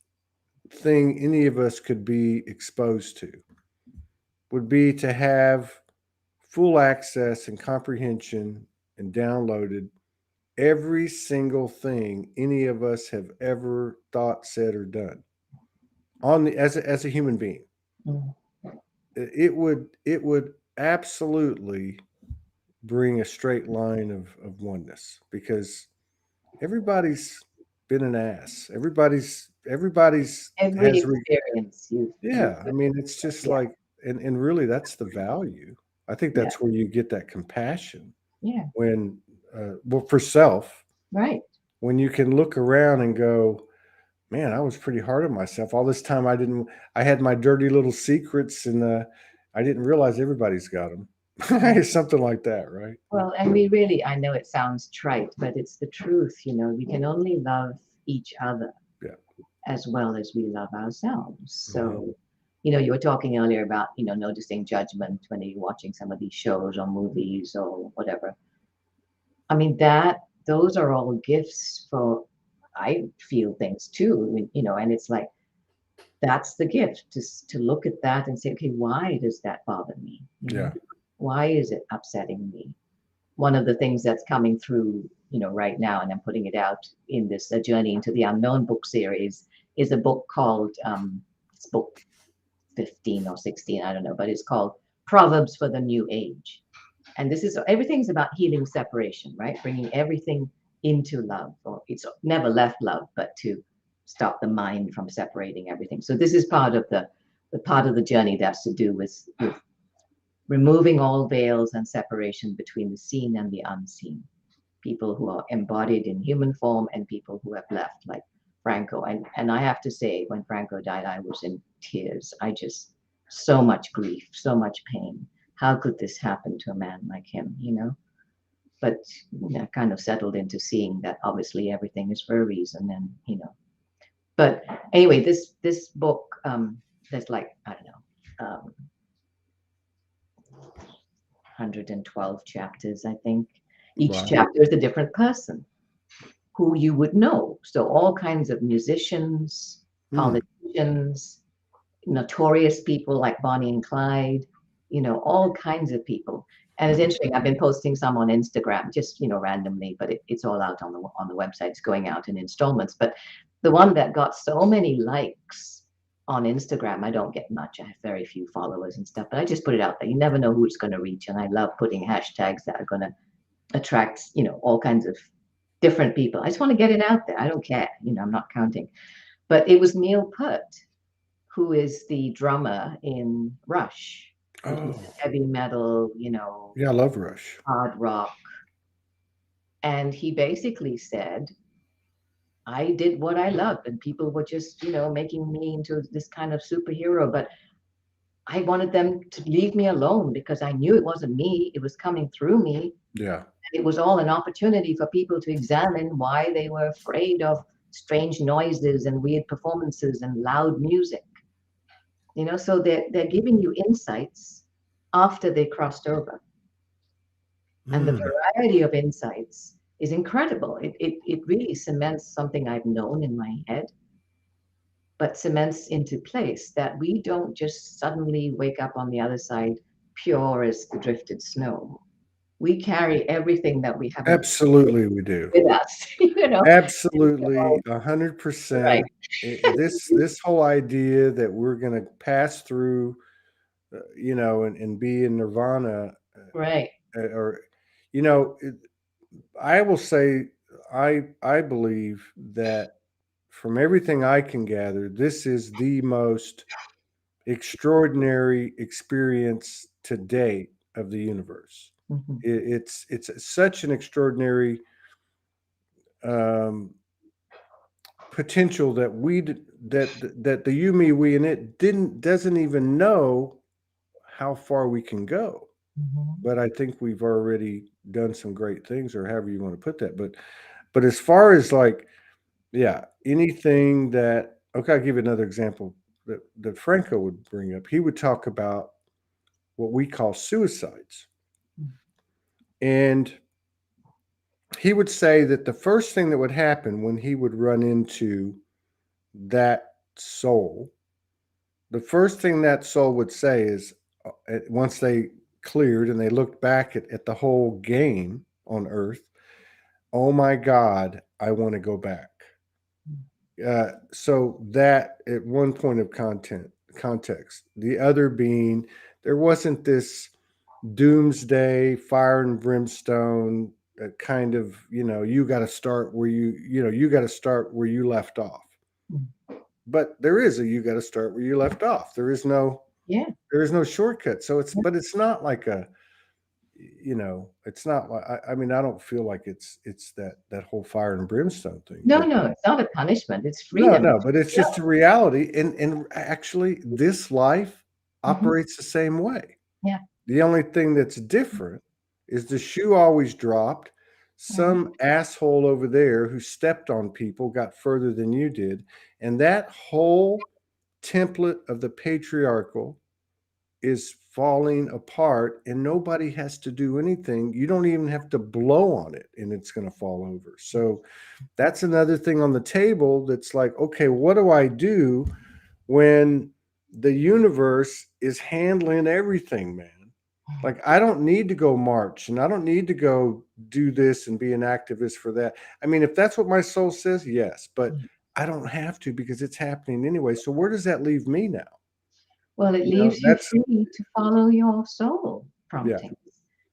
thing any of us could be exposed to would be to have full access and comprehension and downloaded every single thing any of us have ever thought, said, or done on the as a human being. Mm, It would absolutely bring a straight line of oneness, because everybody's been an ass. Everybody's every has experience you yeah. I mean, it's just yeah, like, and really, that's the value. I think yeah, that's where you get that compassion yeah, when, well, for self, right. when you can look around and go, man, I was pretty hard on myself all this time. I had my dirty little secrets, and I didn't realize everybody's got them. Something like that, right? Well, and we really, I know it sounds trite, but it's the truth. You know, we can only love each other Yeah. as well as we love ourselves. Hmm. So, you know, you were talking earlier about, you know, noticing judgment when you're watching some of these shows or movies or whatever. I mean, those are all gifts for, I feel things too, you know, and it's like, that's the gift to look at that and say, okay, why does that bother me? You know, Yeah. why is it upsetting me? One of the things that's coming through, you know, right now, and I'm putting it out in this Journey into the Unknown book series, is a book called, it's book 15 or 16, I don't know, but it's called Proverbs for the New Age. And this is, everything's about healing separation, right? Bringing everything into love, or it's never left love, but to stop the mind from separating everything. So this is part of the part of the journey that's to do with removing all veils and separation between the seen and the unseen. People who are embodied in human form and people who have left, like Franco. And I have to say, when Franco died, I was in tears. I just, so much grief, so much pain. How could this happen to a man like him, you know? But you know, kind of settled into seeing that obviously everything is for a reason, and you know. But anyway, this book, there's like, I don't know, 112 chapters, I think. Each Wow. chapter is a different person. who you would know. So all kinds of musicians, Hmm. politicians, notorious people like Bonnie and Clyde, all kinds of people. And it's interesting. I've been posting some on Instagram, just randomly, but it's all out on the website. It's going out in installments. But the one that got so many likes on Instagram, I don't get much. I have very few followers and stuff, but I just put it out there. You never know who it's going to reach, and I love putting hashtags that are going to attract all kinds of different people. I just want to get it out there. I don't care. I'm not counting. But it was Neil Peart, who is the drummer in Rush, which is Oh, heavy metal, yeah, I love Rush. hard rock. And he basically said, I did what I loved, and people were just, making me into this kind of superhero. But I wanted them to leave me alone because I knew it wasn't me, it was coming through me. Yeah. It was all an opportunity for people to examine why they were afraid of strange noises and weird performances and loud music. So they're giving you insights after they crossed over. And the Mm. variety of insights is incredible. It really cements something I've known in my head, but cements into place that we don't just suddenly wake up on the other side pure as the drifted snow. We carry everything that we haven't Absolutely, we do. with us, Absolutely, So, right, 100%. This whole idea that we're going to pass through, and be in nirvana, right. or, you know, it, I will say, I believe that from everything I can gather, this is the most extraordinary experience to date of the universe. Mhm. It's such an extraordinary um, potential that that the you, me, we, and it doesn't even know how far we can go. Mhm. But I think we've already done some great things, or however you want to put that. But as far as like, yeah, anything that, okay, I'll give you another example that Franco would bring up. He would talk about what we call suicides. And he would say that the first thing that would happen when he would run into that soul, the first thing that soul would say is, once they cleared and they looked back at the whole game on Earth, oh my God, I want to go back. So that at one point of context, the other being there wasn't this doomsday fire and brimstone kind of, you got to start where you got to start where you left off. But there is a, you got to start where you left off. Yeah. There is no shortcut. So Yeah. but it's not like a, it's not like, I mean, I don't feel like it's that whole fire and brimstone thing, No, but no, it's not a punishment. It's no, freedom. no, but it's just a reality. And actually this life Mhm. operates the same way. Yeah. The only thing that's different is the shoe always dropped. Mhm. Some asshole over there who stepped on people got further than you did. And that whole template of the patriarchal is falling apart, and nobody has to do anything. You don't even have to blow on it and it's going to fall over. So that's another thing on the table that's like, okay, what do I do when the universe is handling everything, man? Like, I don't need to go march and I don't need to go do this and be an activist for that. I mean, if that's what my soul says, yes, but I don't have to because it's happening anyway. So where does that leave me now? Well, it leaves you That's, free to follow your soul yeah, promptings,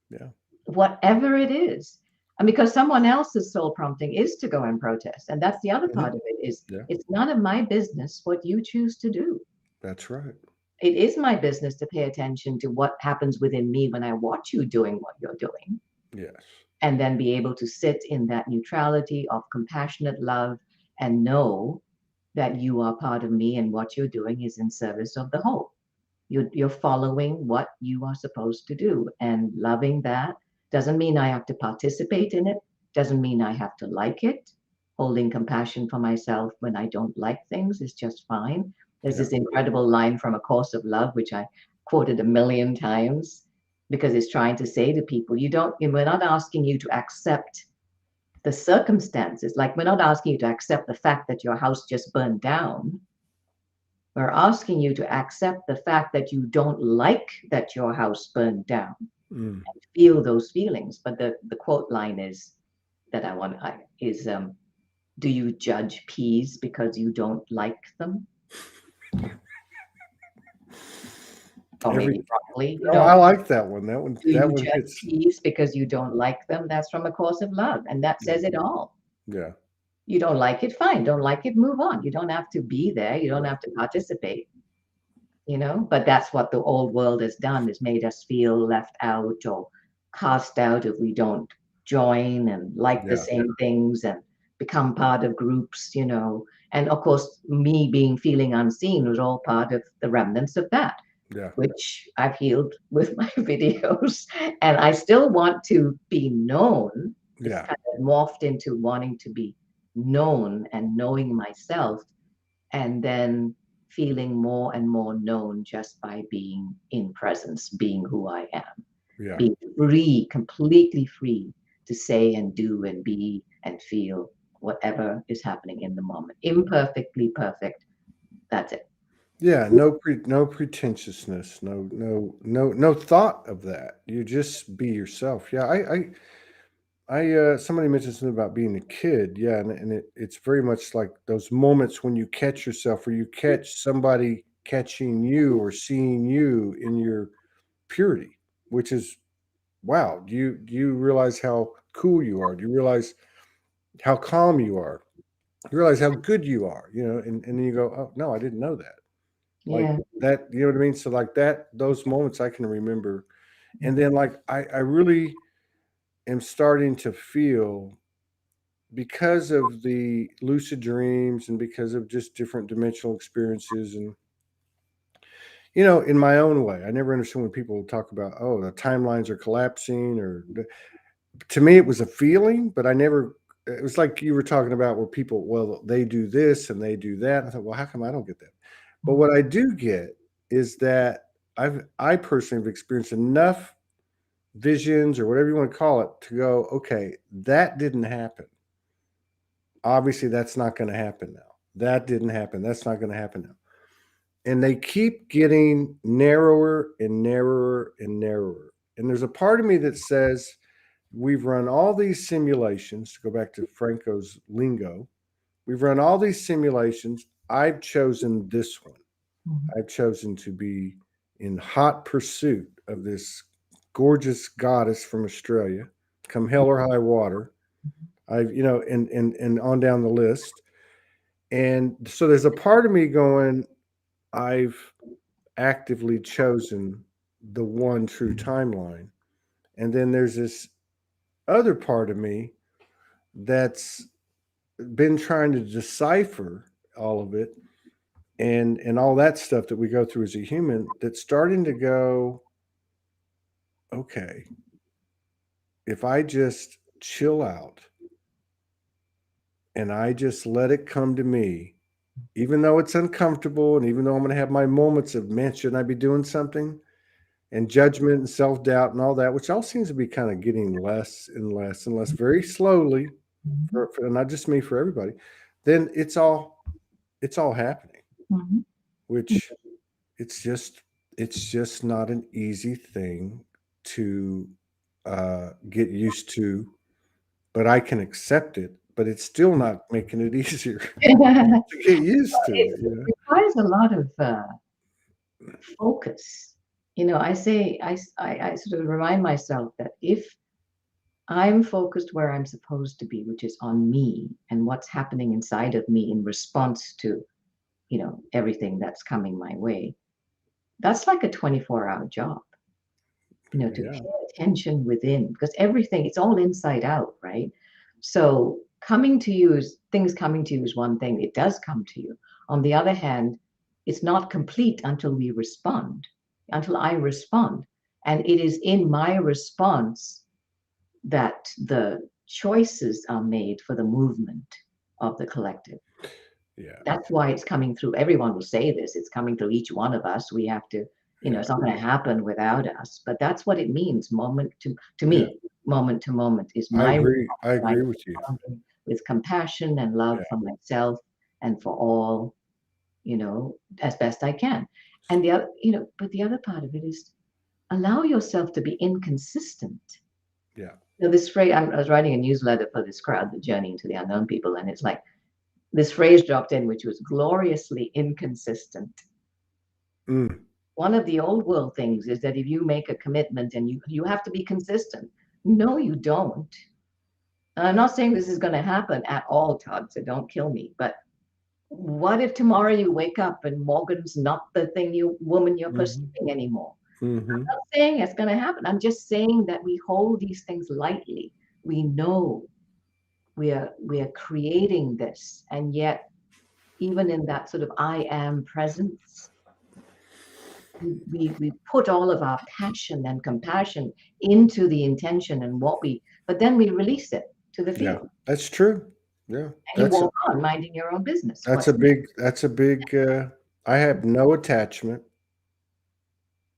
yeah. whatever it is. And because someone else's soul prompting is to go and protest. And that's the other Mhm. part of it is Yeah, it's none of my business what you choose to do. that's right. It is my business to pay attention to what happens within me when I watch you doing what you're doing, Yes. and then be able to sit in that neutrality of compassionate love and know that you are part of me and what you're doing is in service of the whole. You're following what you are supposed to do, and loving that doesn't mean I have to participate in it, doesn't mean I have to like it. Holding compassion for myself when I don't like things is just fine. There's Yeah. this incredible line from A Course of Love, which I quoted a million times because it's trying to say to people, we're not asking you to accept the circumstances. Like, we're not asking you to accept the fact that your house just burned down. We're asking you to accept the fact that you don't like that your house burned down. Mm. Feel those feelings. But the quote line is that I want is do you judge peas because you don't like them? Or Every maybe broccoli, you I know. like that one. That one Do that you one judge hits. peas because you don't like them? That's from A Course of Love, and that says it all. Yeah. You don't like it, fine. Don't like it, move on. You don't have to be there. You don't have to participate, you know. But that's what the old world has done, is made us feel left out or cast out if we don't join and like the Yeah. same things and become part of groups, you know. And of course, me being feeling unseen was all part of the remnants of that, Yeah. which I've healed with my videos. And I still want to be known. It's Yeah. kind of morphed into wanting to be known and knowing myself, and then feeling more and more known just by being in presence, being who I am, Yeah. being free, completely free to say and do and be and feel whatever is happening in the moment. Imperfectly perfect. That's it. Yeah, no pretentiousness, no thought of that. You just be yourself. Yeah, somebody mentioned something about being a kid. Yeah, and it's very much like those moments when you catch yourself, or you catch somebody catching you or seeing you in your purity, which is wow. Do you realize how cool you are? Do you realize how calm you are? You realize how good you are, and then you go, oh no, I didn't know that. Like Yeah. that, you know what I mean? So like that, those moments I can remember. And then like I really am starting to feel, because of the lucid dreams and because of just different dimensional experiences, and in my own way, I never understood when people talk about, oh, the timelines are collapsing, to me it was a feeling, but I never, it was like you were talking about where people, well, they do this and they do that. I thought, well, how come I don't get that? But what I do get is that I personally have experienced enough visions, or whatever you want to call it, to go, okay, that didn't happen. Obviously, that's not going to happen now. That didn't happen. That's not going to happen now. And they keep getting narrower and narrower and narrower. And there's a part of me that says, we've run all these simulations, to go back to Franco's lingo. We've run all these simulations. I've chosen this one. I've chosen to be in hot pursuit of this gorgeous goddess from Australia, come hell or high water. I've, and on down the list. And so there's a part of me going, I've actively chosen the one true timeline. And then there's this other part of me that's been trying to decipher all of it, and all that stuff that we go through as a human, that's starting to go, okay, if I just chill out and I just let it come to me, even though it's uncomfortable, and even though I'm going to have my moments of, man, shouldn't I be doing something? And judgment and self-doubt and all that, which all seems to be kind of getting less and less and less, very slowly, for not just me, for everybody, then it's all happening, Mhm. which it's just not an easy thing to get used to, but I can accept it, but it's still not making it easier to get used to It it. requires a lot of focus. You know, I say, I sort of remind myself that if I'm focused where I'm supposed to be, which is on me and what's happening inside of me in response to, everything that's coming my way, that's like a 24-hour job, to Yeah. pay attention within, because everything, it's all inside out, right? So things coming to you is one thing. It does come to you. On the other hand, it's not complete until we respond, until I respond. And it is in my response that the choices are made for the movement of the collective. Yeah. That's why it's coming through. Everyone will say this. It's coming through each one of us. We have to, Yeah. it's not going to happen without us. But that's what it means, moment to Yeah. me, moment to moment is I my agree. I response, agree with you. responding with compassion and love Yeah. for myself and for all, as best I can. And the other, but the other part of it is allow yourself to be inconsistent. Yeah. This phrase, I was writing a newsletter for this crowd, the Journey into the Unknown people, and it's like this phrase dropped in, which was gloriously inconsistent. Mm. One of the old world things is that if you make a commitment and you have to be consistent. No, you don't. And I'm not saying this is going to happen at all, Todd, so don't kill me. But what if tomorrow you wake up and Morgan's not the woman you're pursuing anymore? Mm-hmm. I'm not saying it's going to happen. I'm just saying that we hold these things lightly. We know we are creating this, and yet even in that sort of I am presence, we put all of our passion and compassion into the intention and but then we release it to the Yeah, field. that's true. Yeah, And you that's a walk on minding your own business. that's a What's next? big that's a big. I have no attachment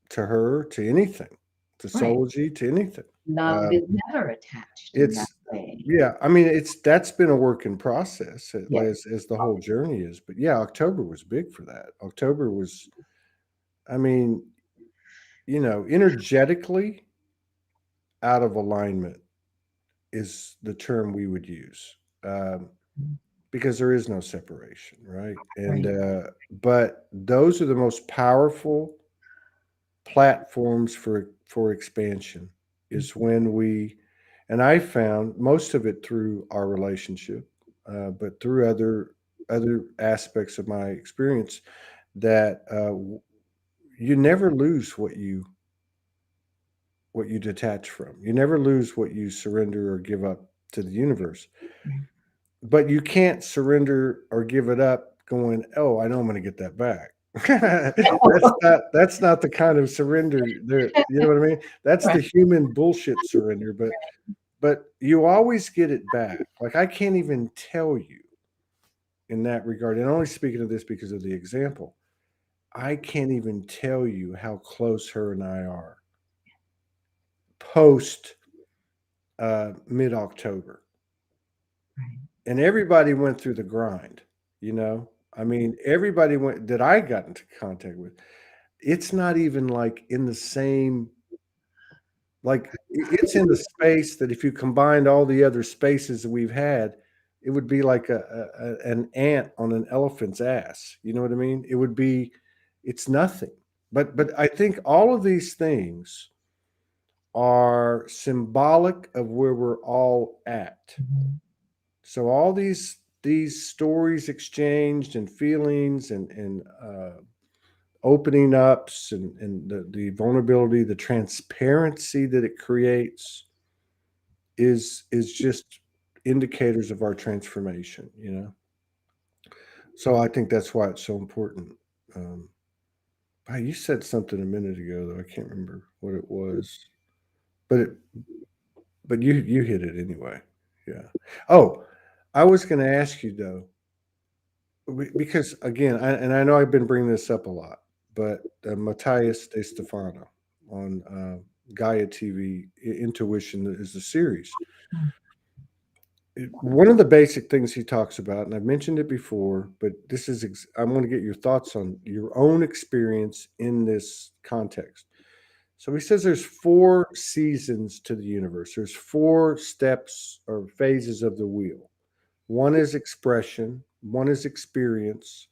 to her, to anything, to Right. Soulji, to anything. Love is never attached in that It's way. Yeah. I mean, that's been a work in process Yes. as the whole journey is. But yeah, October was big for that. October was. I mean, energetically out of alignment is the term we would use. Because there is no separation, right? And Right. but those are the most powerful platforms for expansion is when and I found most of it through our relationship, but through other aspects of my experience that you never lose what you detach from. You never lose what you surrender or give up to the universe. But you can't surrender or give it up going, "Oh, I know I'm gonna get that back." That's not the kind of surrender there, you know what I mean? That's Right. the human bullshit surrender, but you always get it back. Like, I can't even tell you in that regard, and I'm only speaking of this because of the example. I can't even tell you how close her and I are post, mid-October. Right. And everybody went through the grind, you know? I mean, everybody went that I got into contact with. It's not even like in the same it's in the space that if you combined all the other spaces that we've had, it would be like an ant on an elephant's ass. You know what I mean? It's nothing. But I think all of these things are symbolic of where we're all at. So all these stories exchanged and feelings and opening ups and the vulnerability, the transparency that it creates is just indicators of our transformation, you know. So I think that's why it's so important. Um, you said something a minute ago though. I can't remember what it was, but you hit it anyway. Yeah. Oh, I was going to ask you though, because again, and I know I've been bringing this up a lot, but Matthias De Stefano on Gaia TV, Intuition is the series. One of the basic things he talks about, and I've mentioned it before, but I want to get your thoughts on your own experience in this context. So he says there's 4 seasons to the universe. There's 4 steps or phases of the wheel. One is expression, one is experience,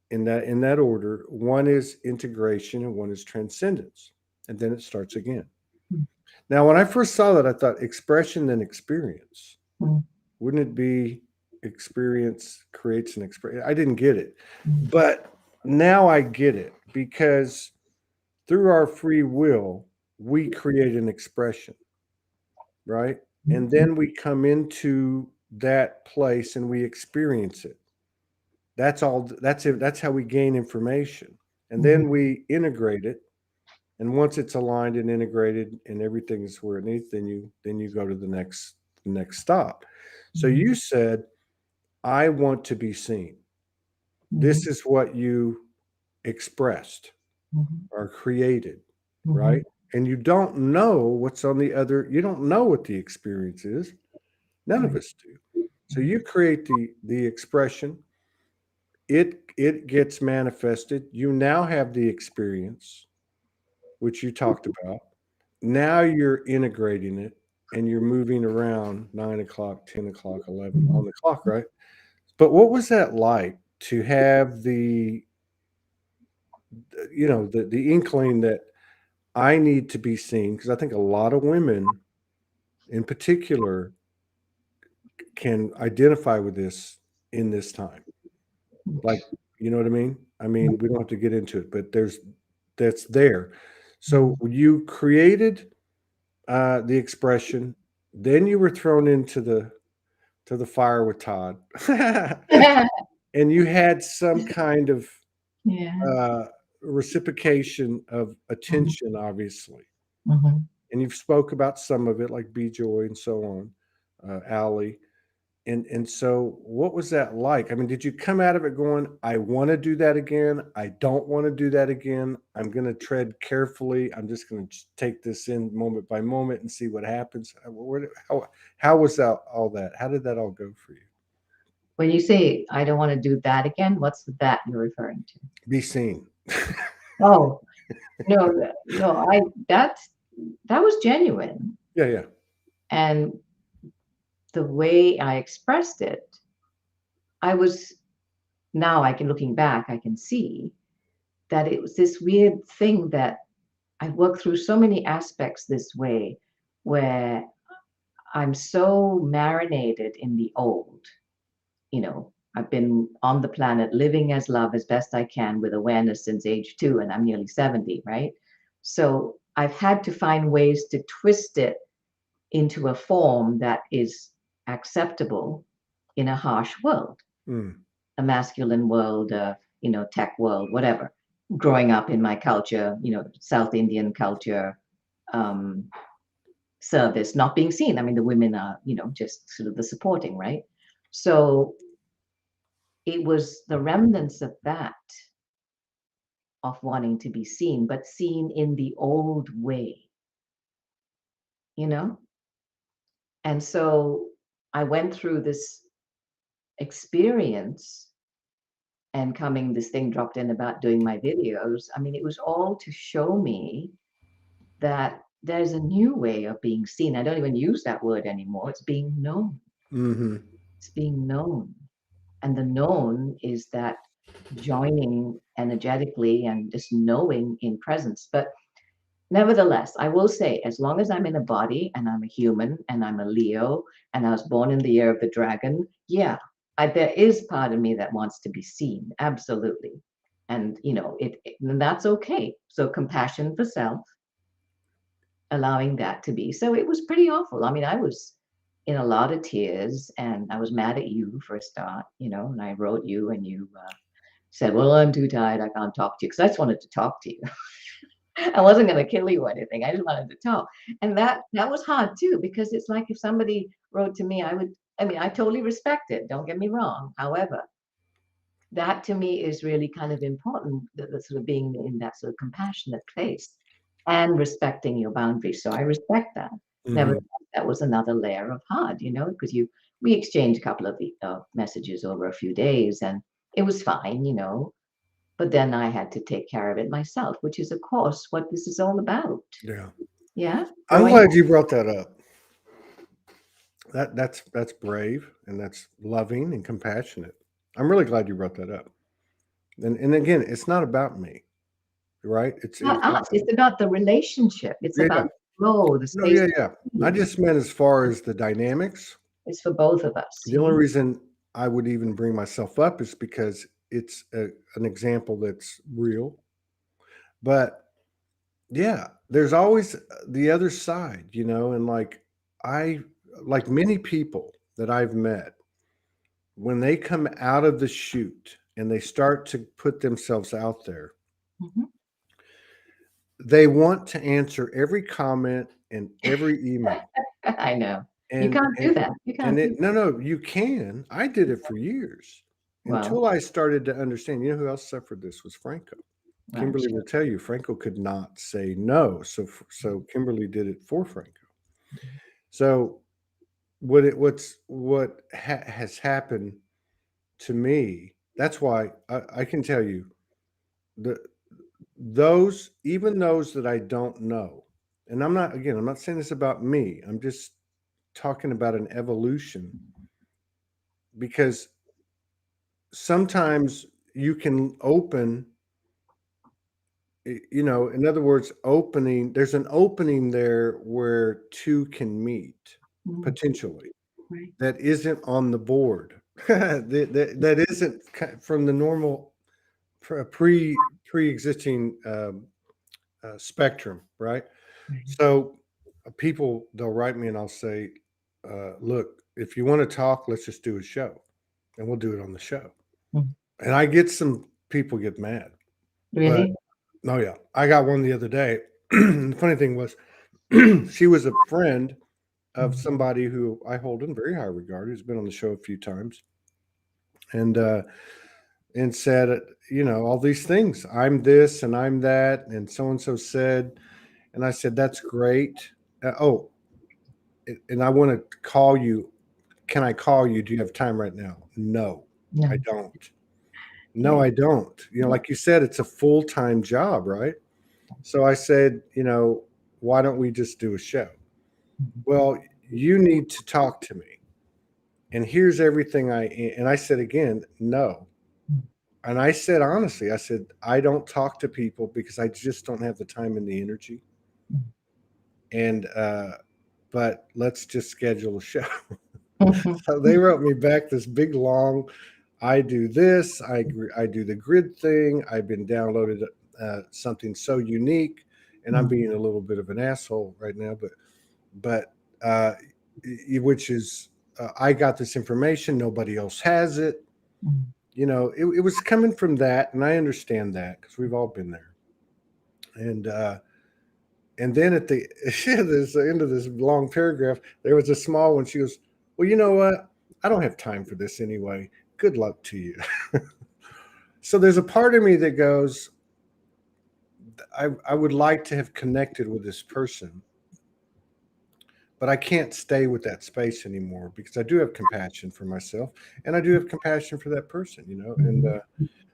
in that order. One is integration and one is transcendence. And then it starts again. Now, when I first saw that, I thought expression then experience. Wouldn't it be experience creates an experience? I didn't get it. But now I get it because through our free will, we create an expression, right? And then we come into that place and we experience it. That's all. That's it. That's how we gain information, and then we integrate it. And once it's aligned and integrated, and everything's where it needs, then you go to the next stop. So you said, "I want to be seen." This is what you expressed or created, right? and you don't know what's on the other. You don't know what the experience is. None of Right. us do. So you create the expression. It gets manifested. You now have the experience, which you talked about. Now you're integrating it, and you're moving around 9 o'clock, 10 o'clock, 11 Mhm. on the clock, right? But what was that like to have the inkling that I need to be seen? Because I think a lot of women in particular can identify with this in this time. Like, you know what I mean? I mean, we don't have to get into it, but that's there. So you created the expression, then you were thrown into the fire with Todd, and you had some kind of Yeah. uh, reciprocation of Mhm. attention, obviously. Mhm. And you've spoke about some of it, like B Joy and so on, Allie. And so, what was that like? I mean, did you come out of it going, "I want to do that again. I don't want to do that again. I'm going to tread carefully. I'm just going to take this in moment by moment and see what happens." How was that all that? How did that all go for you? When you say I don't want to do that again, what's that you're referring to? Be seen. Oh, no, no, that was genuine. Yeah, yeah. And the way I expressed it, I was now I can looking back, I can see that it was this weird thing that I worked through so many aspects this way where I'm so marinated in the old. I've been on the planet living as love as best I can with awareness since age 2, and I'm nearly 70, right? So I've had to find ways to twist it into a form that is acceptable in a harsh world, Mm, a masculine world, tech world, whatever. Growing up in my culture, South Indian culture, um, service, not being seen. I mean, the women are, just sort of the supporting, right? So it was the remnants of that, of wanting to be seen, but seen in the old way, you know? And so I went through this experience and coming, this thing dropped in about doing my videos. I mean, it was all to show me that there's a new way of being seen. I don't even use that word anymore. It's being known. mhm. It's being known. And the known is that joining energetically and just knowing in presence. But nevertheless, I will say, as long as I'm in a body and I'm a human and I'm a Leo and I was born in the year of the dragon, yeah, there is part of me that wants to be seen, absolutely. And and that's okay. So compassion for self, allowing that to be. So it was pretty awful. I mean, I was in a lot of tears and I was mad at you for a start, and I wrote you and you said, "Well, I'm too tired. I can't talk to you," because I just wanted to talk to you. I wasn't going to kill you or anything. I just wanted to talk. And that was hard too, because it's like if somebody wrote to me, I mean, I totally respect it. Don't get me wrong. However, that to me is really kind of important, the sort of being in that sort of compassionate place and respecting your boundaries. So I respect that. Nevertheless, Mhm. that was another layer of hard, because we exchanged a couple of messages over a few days and it was fine, but then I had to take care of it myself, which is, of course, what this is all about. Yeah. Yeah, I'm growing glad up. you brought that up. That's brave and that's loving and compassionate. I'm really glad you brought that up. And again, it's not about me, right? Not us. It's about the relationship. It's Yeah, yeah. about the flow, the No, space yeah, yeah. I between. just meant as far as the dynamics. It's for both of us. The only reason I would even bring myself up is because it's an example that's real. But yeah, there's always the other side, and I, like many people that I've met, when they come out of the chute and they start to put themselves out there, Mhm. they want to answer every comment and every email. I know. You And can't do and that. You and can't do it no, no, you can. I did it for years well. until I started to understand. You know who else suffered this was Franco. Kimberly will tell you Franco could not say no, so Kimberly did it for Franco. So what has happened to me? That's why I can tell you the those even those that I don't know, and I'm not saying this about me. I'm just talking about an evolution because sometimes you can open, in other words, there's an opening there where two can meet potentially Right. that isn't on the board, that isn't from the normal pre-existing spectrum, right? Right. So people, they'll write me and I'll say, look, if you want to talk, let's just do a show and we'll do it on the show. Mhm. And I get some people get mad, but Really? oh yeah, I got one the other day. The funny thing was, she was a friend of somebody who I hold in very high regard, who's been on the show a few times, and said, all these things. I'm this and I'm that, and so said, and I said, that's great. And I want to call you. Can I call you? Do you have time right now? No, No. I don't. No, I don't. Like you said, it's a full-time job, right? So I said, why don't we just do a show? Well, you need to talk to me. And here's everything and I said again, no. And I said, honestly, I said, I don't talk to people because I just don't have the time and the energy. And, but let's just schedule a show. So they wrote me back this big long, I do this, I do the grid thing. I've been downloaded something so unique, and I'm being a little bit of an asshole right now, but which is I got this information, nobody else has it. It was coming from that, and I understand that because we've all been there. And then at the end of this long paragraph, there was a small one. She goes, well, you know what? I don't have time for this anyway. Good luck to you. So there's a part of me that goes, I would like to have connected with this person, but I can't stay with that space anymore because I do have compassion for myself and I do have compassion for that person, and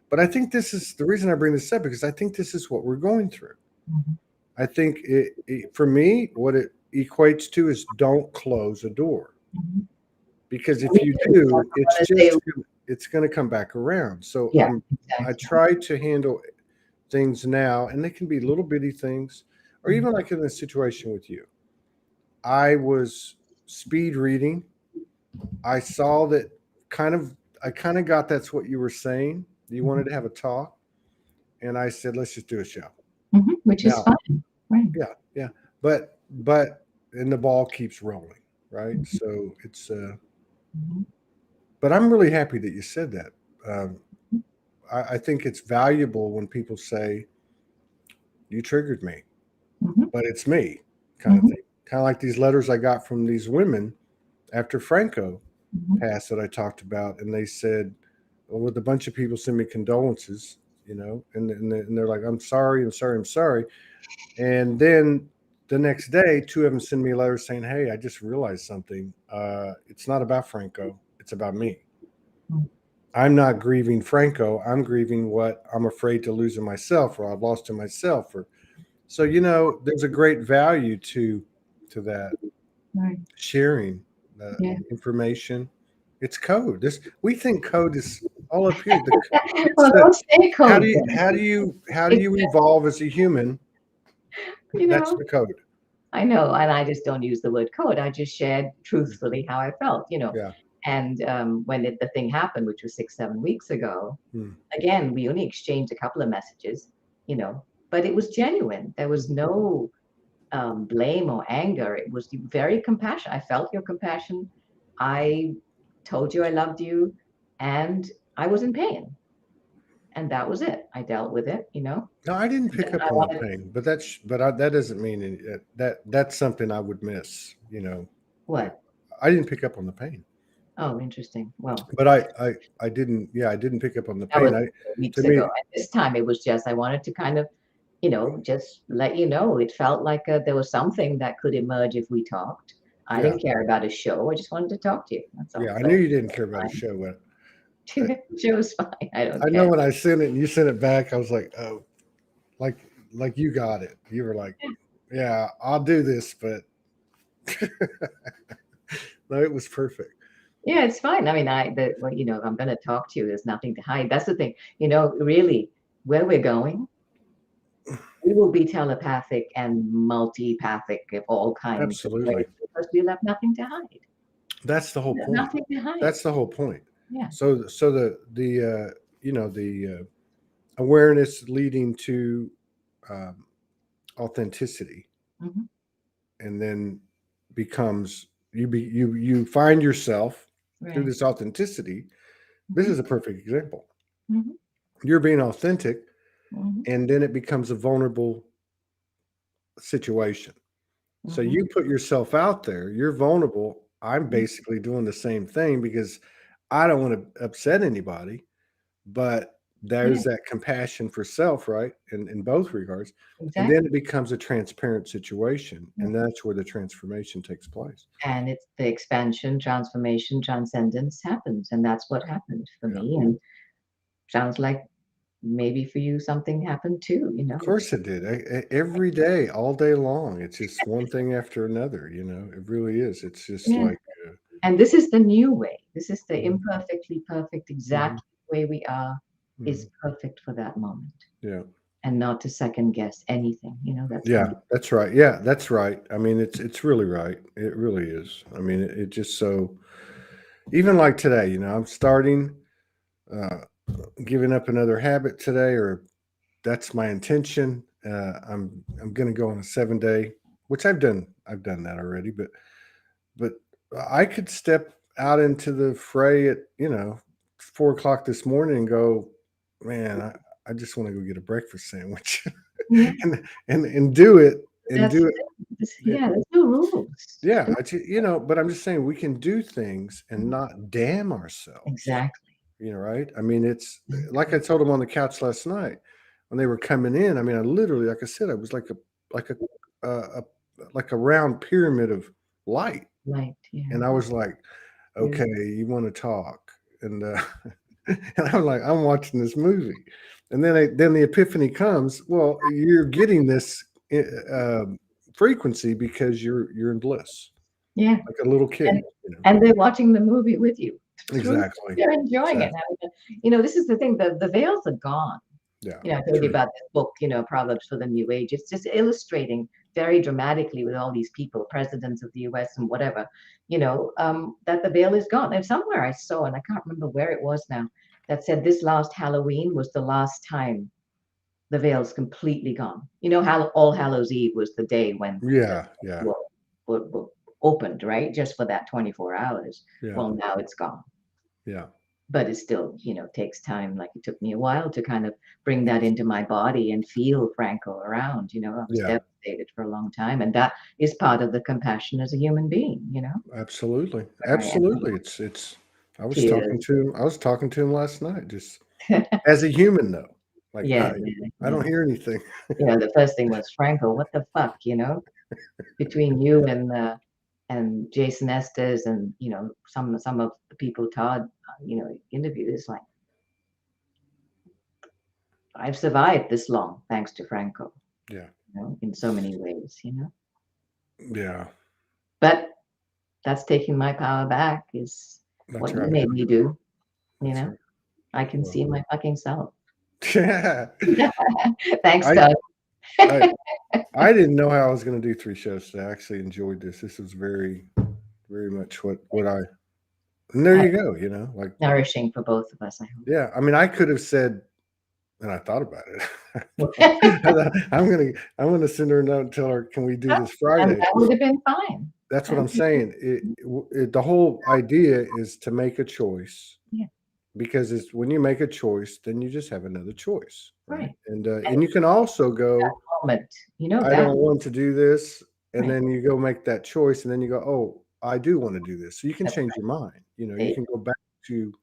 but I think this is the reason I bring this up, because I think this is what we're going through. I think for me, what it equates to is don't close a door, because if you do, it's going to come back around. So I try to handle things now, and they can be little bitty things, or even like in this situation with you. I was speed reading. I saw that I kind of got that's what you were saying. You wanted to have a talk, and I said, let's just do a show. Which is fine. Right. Yeah. But and the ball keeps rolling, right? So it's but I'm really happy that you said that. I think it's valuable when people say, you triggered me, but it's me, kind of thing. Kind of like these letters I got from these women after Franco passed that I talked about, and they said, well, with a bunch of people send me condolences, and they're like, I'm sorry. And then the next day, two of them send me a letter saying, hey, I just realized something. It's not about Franco. It's about me. I'm not grieving Franco. I'm grieving what I'm afraid to lose in myself, or I've lost in myself. So, there's a great value to that sharing information. It's code. We think code is all up here. Well, don't say code. How do you evolve as a human? That's the code. I know, and I just don't use the word code. I just shared truthfully how I felt, Yeah. And when the thing happened, which was 6-7 weeks ago, again, we only exchanged a couple of messages, but it was genuine. There was no blame or anger. It was very compassion. I felt your compassion. I told you I loved you, and I was in pain. And that was it. I dealt with it, No, I didn't pick up on the pain, but that doesn't mean that's something I would miss, What? I didn't pick up on the pain. Oh, interesting. Well, But I didn't, yeah, I didn't pick up on the that was pain. To weeks me, ago. And this time it was just I wanted to kind of, just let you know. It felt like there was something that could emerge if we talked. I yeah, didn't care about a show. I just wanted to talk to you. That's yeah, all. I So knew you didn't care about a fine. show, but I Show's fine. I don't I know care. when I sent it and you sent it back, I was like, "Oh, like like you got it." You were like, "Yeah, I'll do this," but no, it was perfect. Yeah, it's fine. I mean, well, if I'm going to talk to you, there's nothing to hide. That's the thing. Really, where we're going, we will be telepathic and multipathic of all kinds of ways Absolutely. because we'll have nothing to hide. That's the whole There's point. nothing to hide. That's the whole point. Yeah. So the awareness leading to um, authenticity, Hmm. and then becomes you find yourself through Right. this authenticity. This Hmm. is a perfect example. Hmm. You're being authentic, Hmm. and then it becomes a vulnerable situation. So Hmm. you put yourself out there, you're vulnerable. I'm Hmm. basically doing the same thing because I don't want to upset anybody, but Yeah, there's that compassion for self, right? In both regards. And then exactly. it becomes a transparent situation. Yeah. And that's where the transformation takes place. And it's the expansion, transformation, transcendence happens. And that's what happened for Yeah. me. And sounds like maybe for you something happened too. Of It's course it did. Every day, all day long. It's just one thing after another, It really is. It's just yeah. like And this is the new way. This is the mhm, imperfectly perfect, mhm, exactly the way we are mhm. is perfect for that moment. Yeah. And not to second guess anything. That's the Yeah, new. that's right. Yeah, that's right. I mean, it's really right. It really is. I mean, it just so even like today, I'm starting uh giving up another habit today, or that's my intention. I'm going to go on a 7 day, which I've done that already, but I could step out into the fray at 4 o'clock this morning and go, man, I just want to go get a breakfast sandwich, Yeah, and do it and that's do the it. thing. Yeah, Yeah, there's no rules. yeah, but I'm just saying we can do things and Mhm. not damn ourselves. Exactly. Right? I mean, it's like I told them on the couch last night when they were coming in. I mean, I literally, like I said, I was like a like a round pyramid of light, Right. Yeah. and I was like, Beautiful. "Okay, you want to talk?" And and I'm like, "I'm watching this movie," and then the epiphany comes. Well, you're getting this frequency because you're in bliss, Yeah. like a little And kid. and they're watching the movie with you. Through Exactly. they're enjoying it. Exactly. This is the thing, the veils are gone. Yeah. I told you True. about this book, Proverbs for the New Age. It's just illustrating very dramatically with all these people, presidents of the US and whatever, that the veil is gone. And somewhere I saw, and I can't remember where it was now, that said this last Halloween was the last time the veil's completely gone. How All Hallows Eve was the day when the Yeah. Yeah. were opened, right? Just for that 24 hours. Yeah. Well, now it's gone, Yeah. but it still takes time. Like it took me a while to kind of bring that into my body and feel Franco around. I was Yeah. devastated for a long time, and that is part of the compassion as a human being. Absolutely. Where I am Absolutely. It's tears. I was talking to him last night, just as a human though. Like Yeah, I don't yeah. hear anything. The first thing was Franco, what the fuck, between you and Jason Estes and some of the people Todd interviewed. It's like I've survived this long thanks to Franco, Yeah. in so many ways. Yeah. But that's taking my power back is That's what you right. made me do, you That's know? right. I can Well, see my fucking self. yeah. Thanks, I Doug. I I didn't know how I was going to do 3 shows today. I actually enjoyed this. This was very much what I and there Uh, you go, like Nourishing for both of us, I yeah, I mean I could have said and I thought about it. hope. I thought, I'm gonna send her a note and tell her, can we do this And Friday? that would have been fine. That's what That I'm saying. The whole idea is to make a choice Yeah, because it's when you make a choice, then you just have another choice, right? right. And you can also go, Moment, I that don't want to do this, and right. then you go make that choice, and then you go, oh, I do want to do this. So you can That's change your mind. You right. can go back to,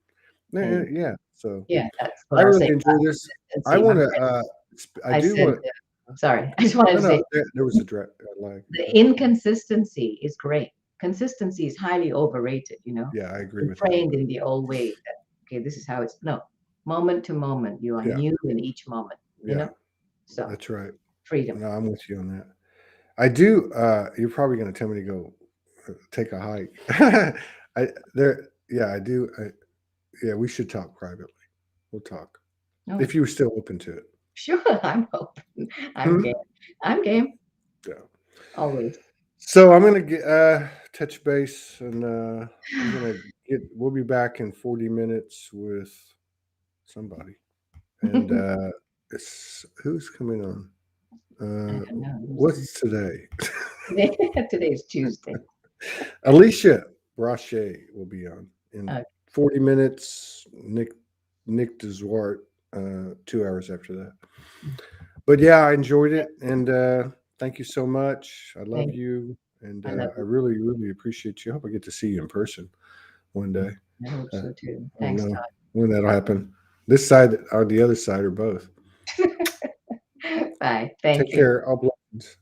And yeah. So yeah, that's what I I was really saying enjoy about this. I consistency. want My to, friend, I I do said, want, sorry, I just wanted no, to no, say there was a direct, like, the inconsistency is great. Consistency is highly overrated, you know. yeah, I agree Been with that. trained in the old way that, okay, this is how it's no, moment to moment. You are Yeah. new in each moment, you Yeah. know. So That's right. freedom. No, I'm with you on that. I do. You're probably going to tell me to go take a hike. Yeah, I do. Yeah, we should talk privately. We'll talk Oh, if you were still open to it. sure, I'm open. I'm Hmm? game. I'm game. Yeah. Always. So I'm gonna get touch base, and I'm gonna get. We'll be back in 40 minutes with somebody, and it's who's coming on. I don't know. What's today? Today is Tuesday. Alicia Brachet will be on in Uh, 40 minutes. Nick DeZwart, 2 hours after that. But yeah, I enjoyed it, and thank you so much. I love thank you, and I love I you. really, really appreciate you. I hope I get to see you in person one day. I hope Uh, so too. I don't Thanks, know when that'll happen. This side or the other side or both. Todd. Bye. Take Thank you. care. All blessings.